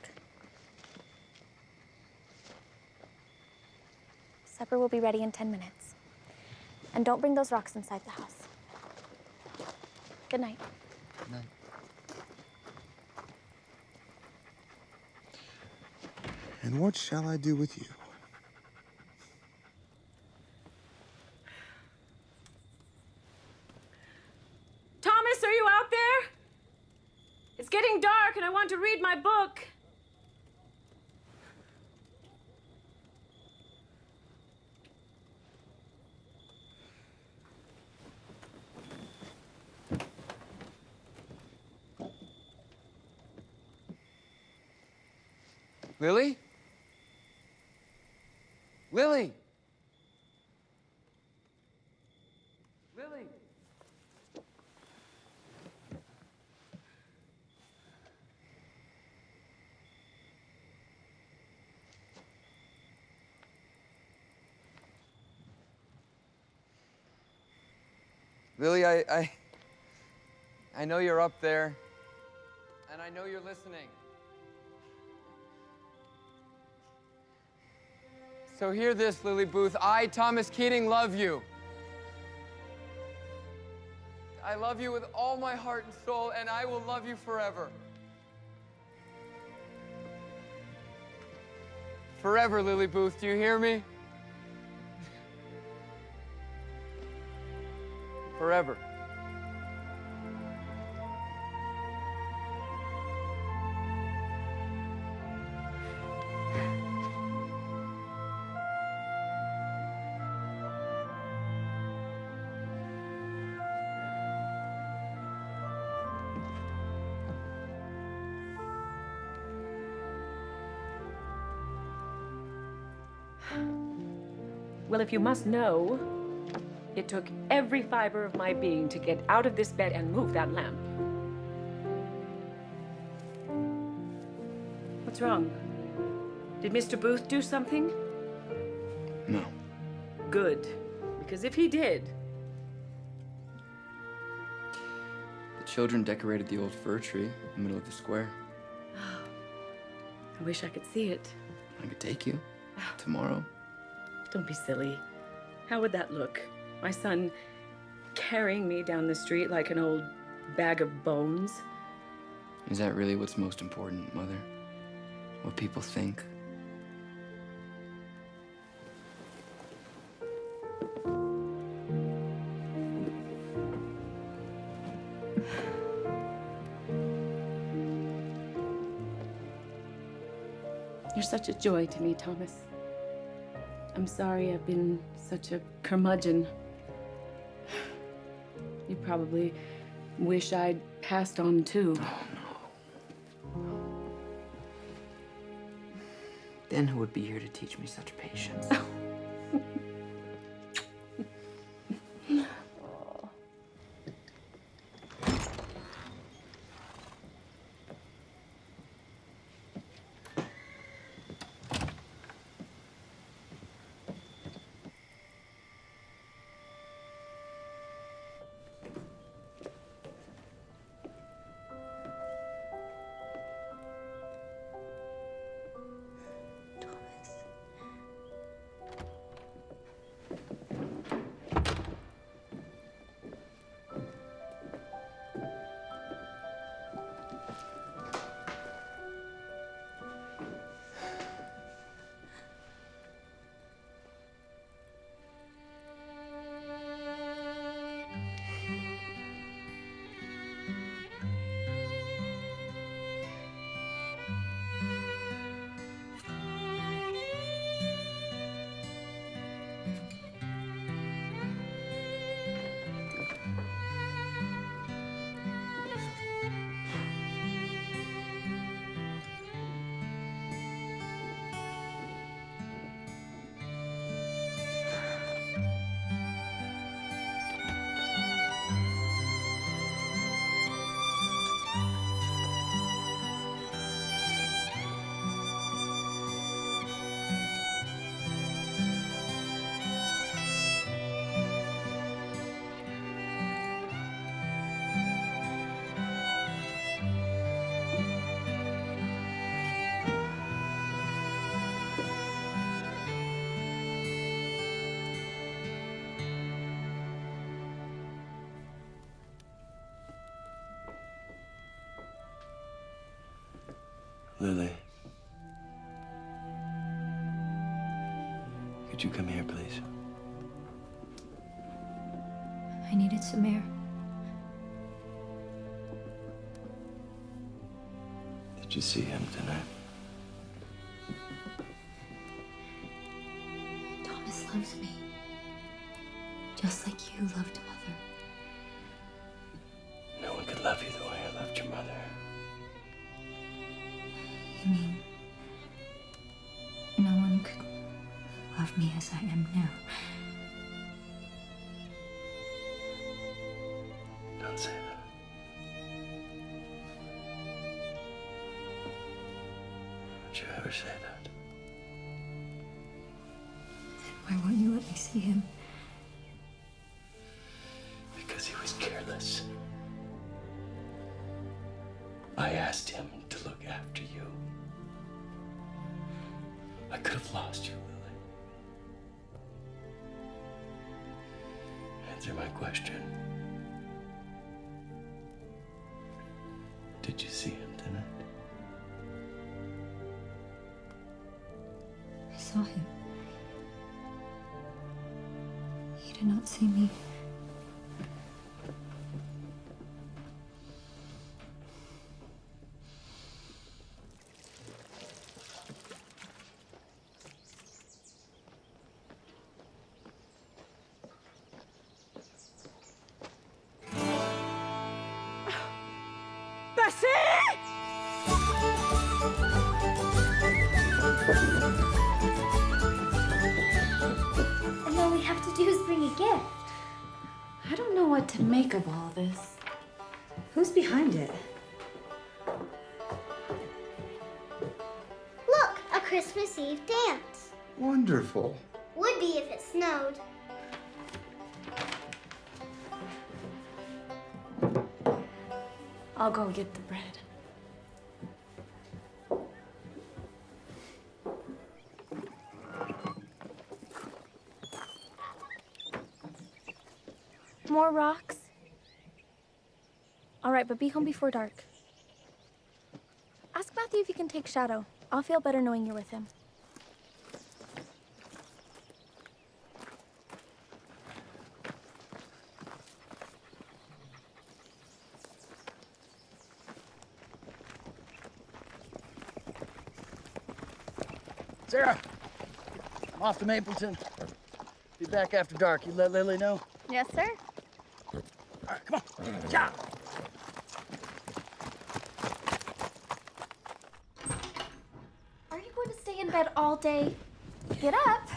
Supper will be ready in 10 minutes. And don't bring those rocks inside the house. Good night. Good night. And what shall I do with you? Thomas, are you out there? It's getting dark and I want to read my book. Lily? Lily? Lily? Lily, I know you're up there, and I know you're listening. So hear this, Lily Booth. I, Thomas Keating, love you. I love you with all my heart and soul, and I will love you forever. Forever, Lily Booth. Do you hear me? Forever. Well, if you must know, it took every fiber of my being to get out of this bed and move that lamp. What's wrong? Did Mr. Booth do something? No. Good, because if he did, The children decorated the old fir tree in the middle of the square. I wish I could see it. I could take you tomorrow. Don't be silly. How would that look? My son carrying me down the street like an old bag of bones? Is that really what's most important, Mother? What people think? You're such a joy to me, Thomas. I'm sorry I've been such a curmudgeon. You probably wish I'd passed on too. Then who would be here to teach me such patience? Lily. Could you come here, please? I needed some air. Did you see him tonight? Thomas loves me. Just like you loved Mother. No one could love you the way I loved your mother. You mean no one could love me as I am now? Don't say that. Don't you ever say that. Why won't you let me see him? Because he was careless. I asked him to look after you. I could have lost you, Lily. Answer my question. Did you see him tonight? I saw him. He did not see me. And all we have to do is bring a gift. I don't know what to make of all this. Who's behind it? Look, a Christmas Eve dance. Wonderful. Would be if it snowed. I'll go get the bread. More rocks? All right, but be home before dark. Ask Matthew if he can take Shadow. I'll feel better knowing you're with him. Sarah, I'm off to Mapleton. Be back after dark. You let Lily know? Yes, sir. All right, come on. Yeah. Are you going to stay in bed all day? Get up.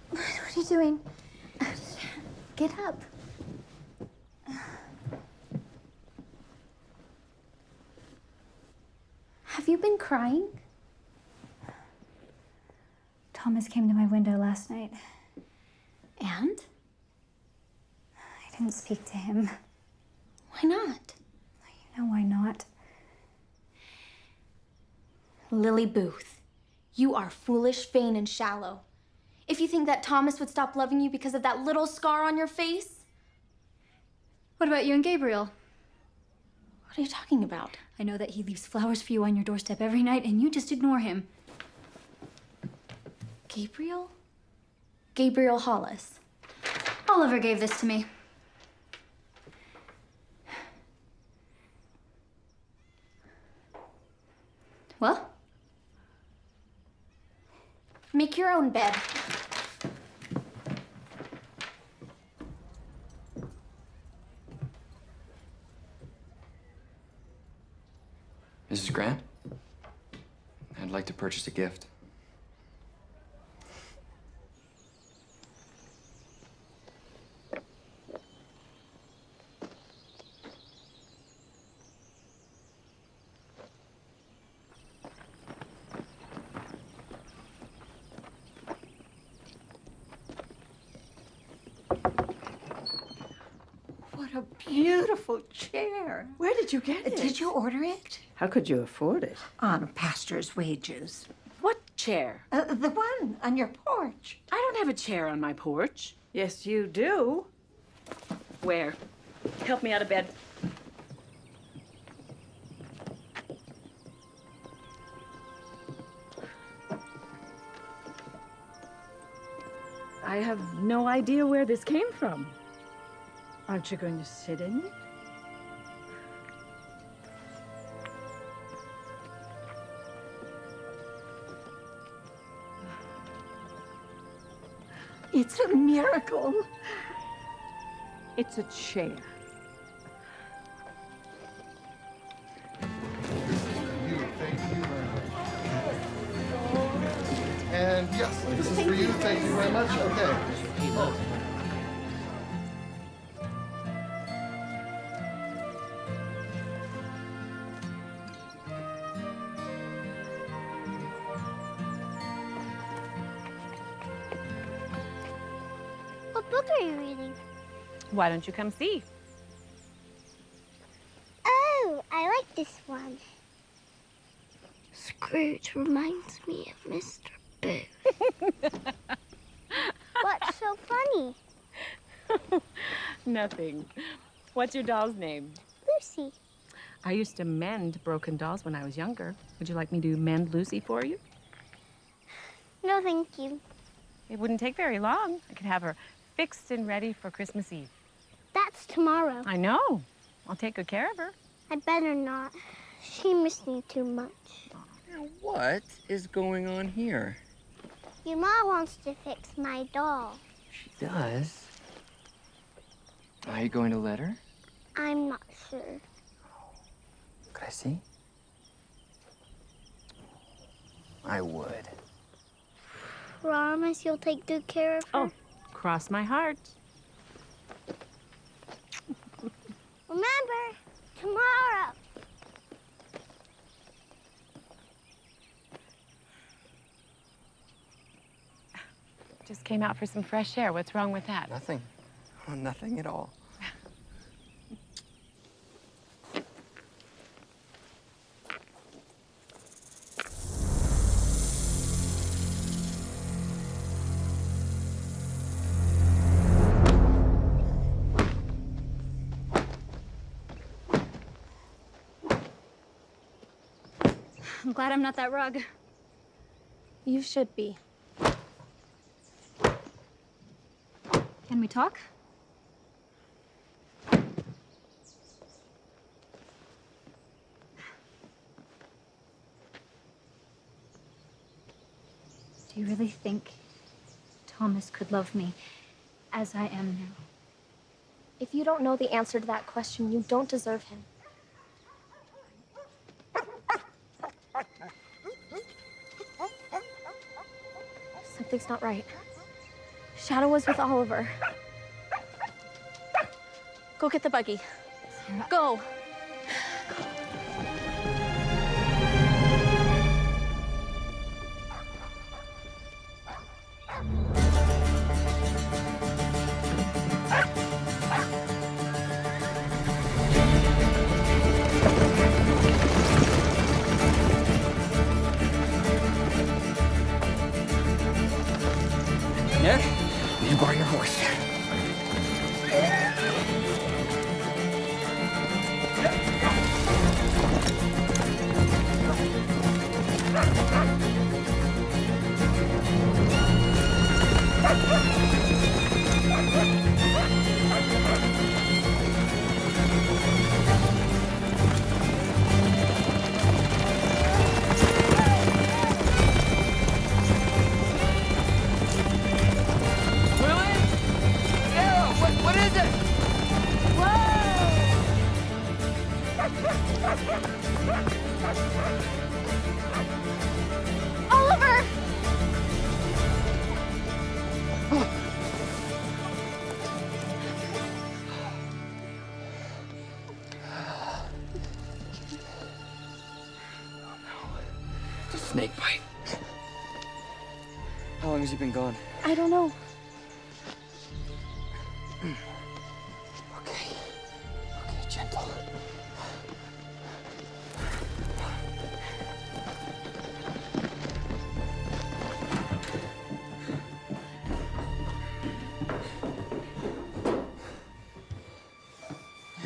What are you doing? Get up. Have you been crying? Thomas came to my window last night. And? I didn't speak to him. Why not? You know why not. Lily Booth, you are foolish, vain, and shallow. If you think that Thomas would stop loving you because of that little scar on your face. What about you and Gabriel? What are you talking about? I know that he leaves flowers for you on your doorstep every night, and you just ignore him. Gabriel? Gabriel Hollis. Oliver gave this to me. Well? Make your own bed. Mrs. Grant? I'd like to purchase a gift. What a beautiful chair. Where did you get it? Did you order it? How could you afford it? On a pastor's wages. What chair? The one on your porch. I don't have a chair on my porch. Yes, you do. Where? Help me out of bed. I have no idea where this came from. Aren't you going to sit in it? It's a miracle. It's a chair. And yes, this is for you. Thank you very much. Okay. What book are you reading? Why don't you come see? Oh, I like this one. Scrooge reminds me of Mr. Booth. What's so funny? Nothing. What's your doll's name? Lucy. I used to mend broken dolls when I was younger. Would you like me to mend Lucy for you? No, thank you. It wouldn't take very long. I could have her fixed and ready for Christmas Eve. That's tomorrow. I know. I'll take good care of her. I better not. She missed me too much. Now, what is going on here? Your mom wants to fix my doll. She does. Are you going to let her? I'm not sure. Could I see? I would. Promise you'll take good care of her? Oh, cross my heart. Remember, tomorrow. Just came out for some fresh air. What's wrong with that? Nothing. Oh, nothing at all. I'm glad I'm not that rug. You should be. Can we talk? Do you really think Thomas could love me as I am now? If you don't know the answer to that question, you don't deserve him. Something's not right. Shadow was with Oliver. Go get the buggy. Go. Nick, you borrow your horse. What is it? Oliver! It's a snake bite. How long has he been gone? I don't know. Okay, gentle.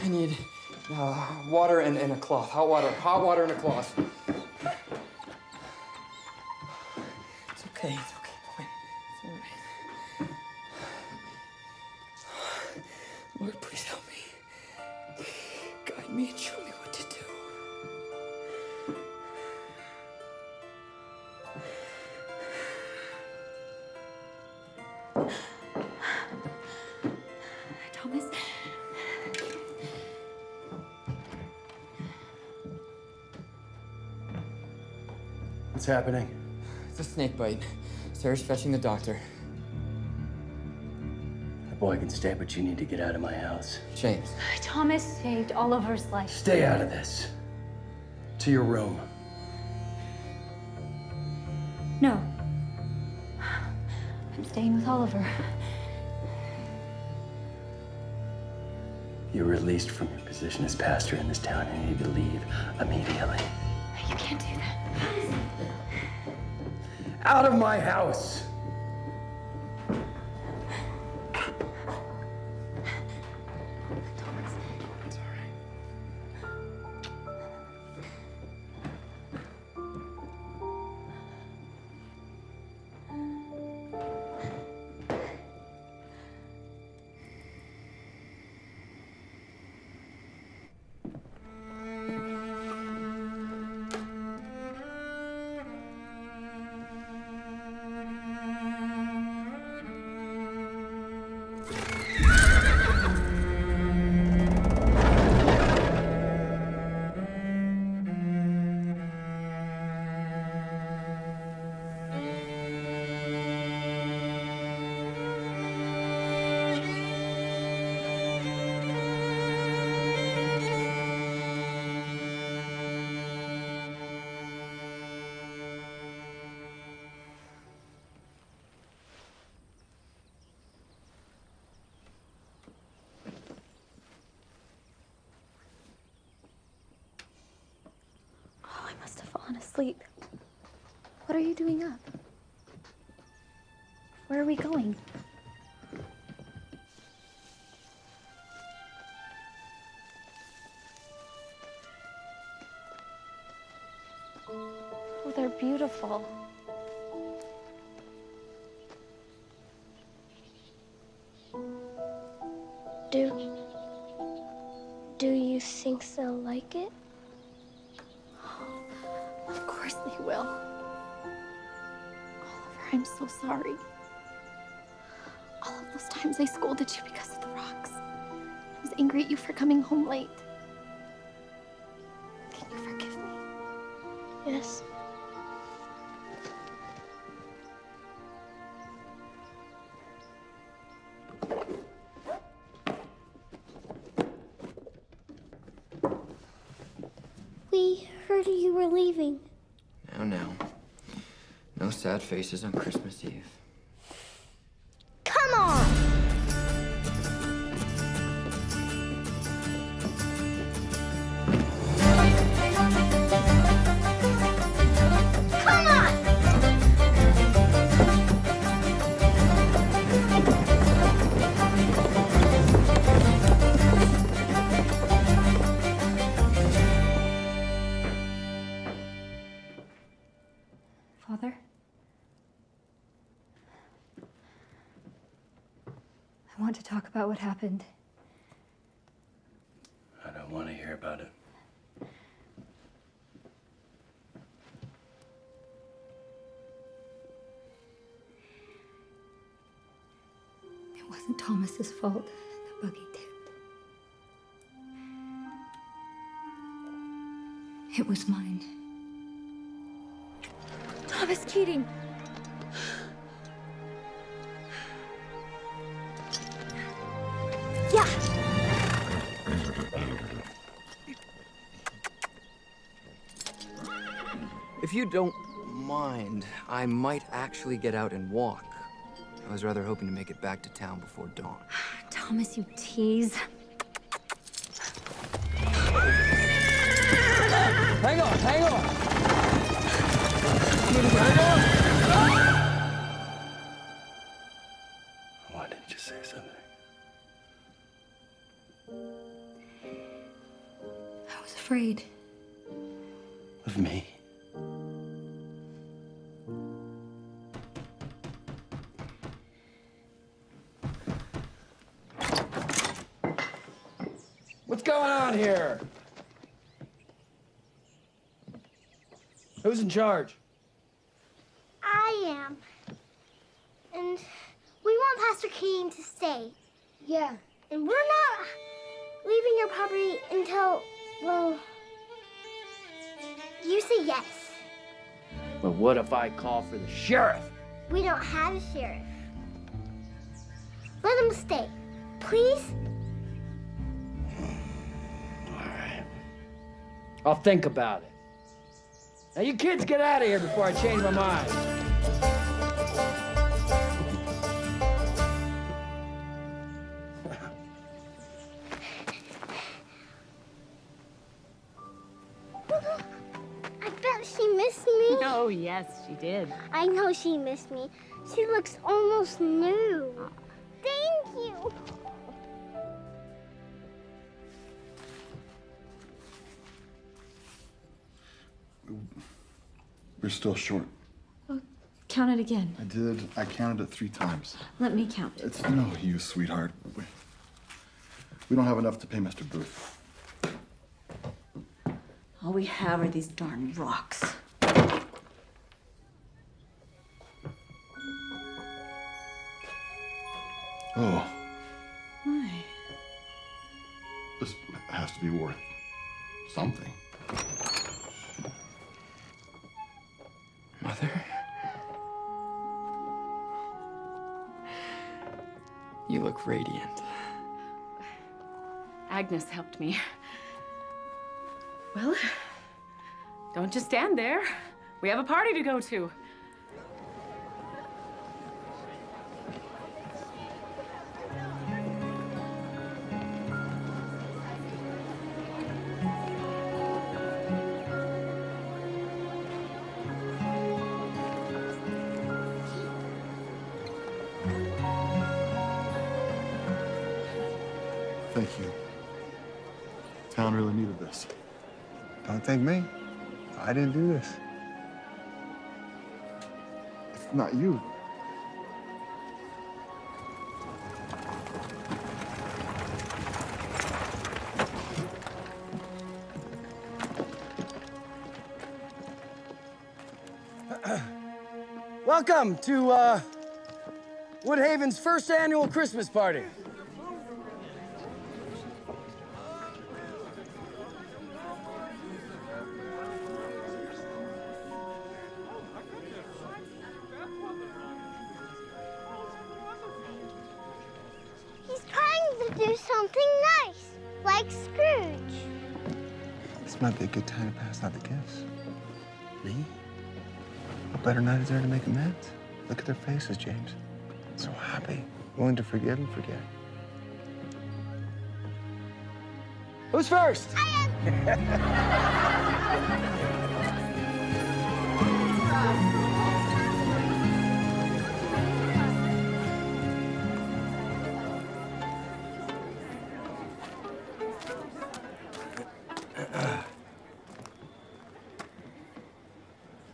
I need water and a cloth. Hot water and a cloth. It's okay. Boy. It's all right. Lord, please help me. Guide me and show me what to do. Thomas? What's happening? It's a snake bite. Sarah's fetching the doctor. The boy can stay, but you need to get out of my house. James. Thomas saved Oliver's life. Stay out of this. To your room. No. I'm staying with Oliver. You're released from your position as pastor in this town and you need to leave immediately. You can't do that. Out of my house! Must have fallen asleep. What are you doing up? Where are we going? beautiful. Do you think they'll like it? Of course they will. Oliver, I'm so sorry. All of those times I scolded you because of the rocks. I was angry at you for coming home late. Can you forgive me? Yes. We heard you were leaving. Now. No sad faces on Christmas Eve. Come on! Come on! Father? I want to talk about what happened. I don't want to hear about it. It wasn't Thomas's fault. The buggy tipped. It was mine. Thomas Keating! Yeah! If you don't mind, I might actually get out and walk. I was rather hoping to make it back to town before dawn. Thomas, you tease. Hang on, hang on! Why didn't you say something? I was afraid. Of me? What's going on here? Who's in charge? I am. And we want Pastor Keating to stay. Yeah. And we're not leaving your property until, well, you say yes. But what if I call for the sheriff? We don't have a sheriff. Let him stay. Please? I'll think about it. Now you kids get out of here before I change my mind. I bet she missed me. Oh, yes, she did. I know she missed me. She looks almost new. Thank you. We're still short. Count it again. I did. I counted it 3 times. Let me count. It's no use, sweetheart. We don't have enough to pay Mr. Booth. All we have are these darn rocks. Oh, Why? this has to be worth something. Mother? You look radiant. Agnes helped me. Well, don't just stand there. We have a party to go to. Thank you. Town really needed this. Don't thank me. I didn't do this. Not you. Welcome to Woodhaven's first annual Christmas party. He's trying to do something nice, like Scrooge. This might be a good time to pass out the gifts. Me? What better night is there to make amends? Look at their faces, James. So happy, willing to forgive and forget. Who's first?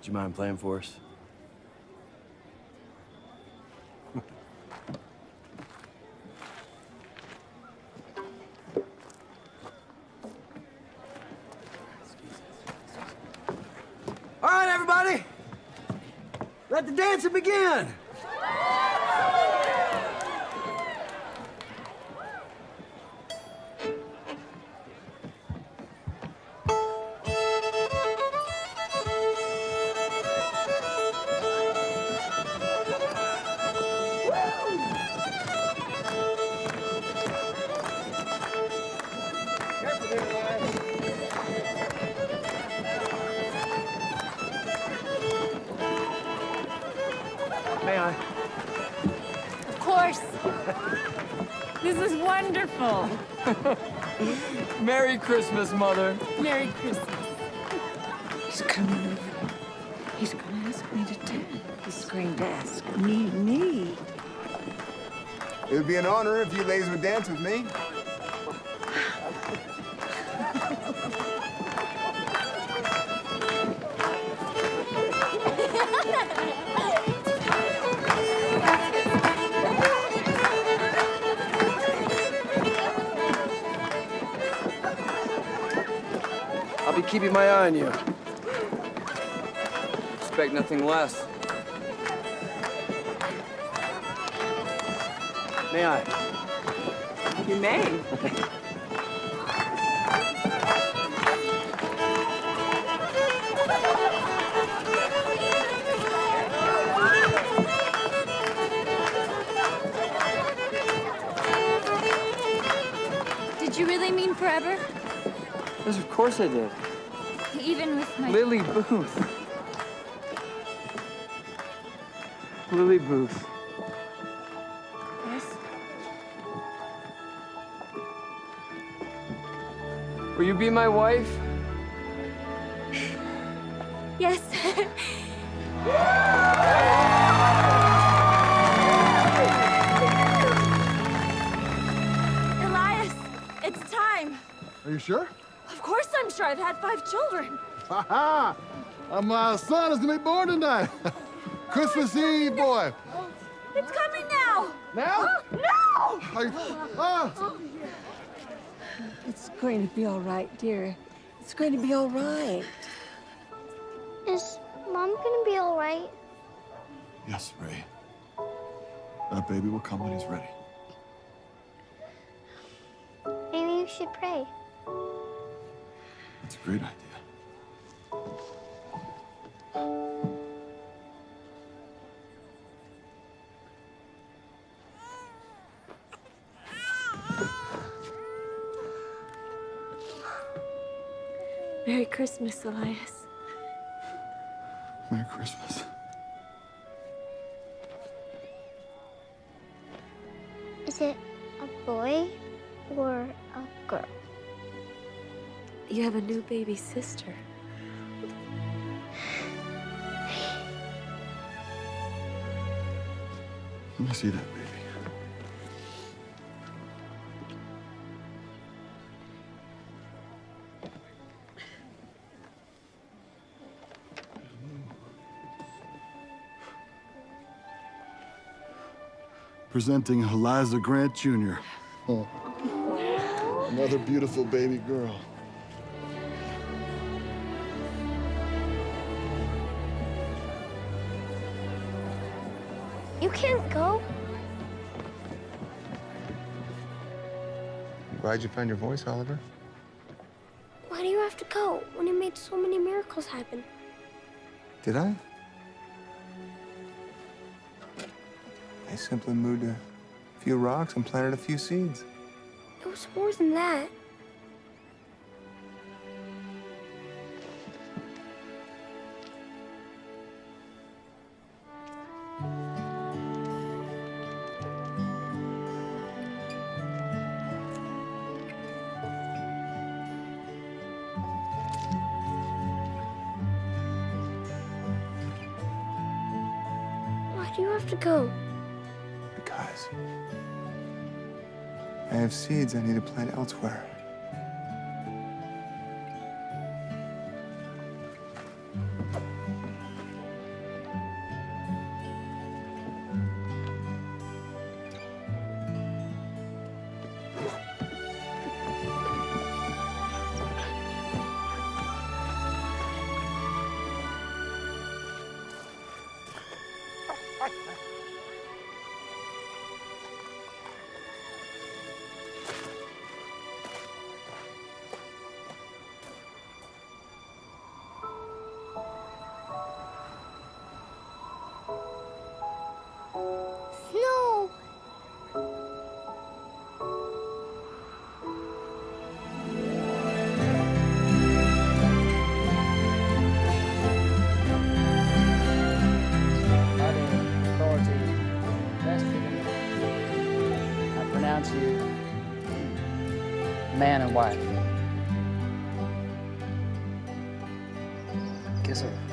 Do you mind playing for us? All right, everybody. Let the dancing begin. May I? Of course. This is wonderful. Merry Christmas, Mother. Merry Christmas. He's coming over. He's gonna ask me to dance. He's going to ask me. It would be an honor if you ladies would dance with me. I'll be keeping my eye on you. Expect nothing less. May I? You may. Did you really mean forever? Yes, of course I did. Even with my... Lily Booth. Lily Booth. Yes? Will you be my wife? Yes. Elias, it's time. Are you sure? Of course I'm sure. I've had 5 children. Ha ha! My son is gonna be born tonight. Christmas Eve, boy. It's coming now. Now? No! It's going to be all right, dear. It's going to be all right. Is Mom gonna be all right? Yes, Ray. That baby will come when he's ready. Maybe you should pray. That's a great idea. Merry Christmas, Elias. Merry Christmas. Is it a boy or a girl? You have a new baby sister. Let me see that baby. Presenting Eliza Grant Jr. Oh. Another beautiful baby girl. You can't go. Glad you found your voice, Oliver. Why do you have to go when you made so many miracles happen? Did I? I simply moved a few rocks and planted a few seeds. It was more than that. Why do you have to go? Because I have seeds I need to plant elsewhere. Snow! Authority vested in me, I pronounce you man and wife. Kiss her.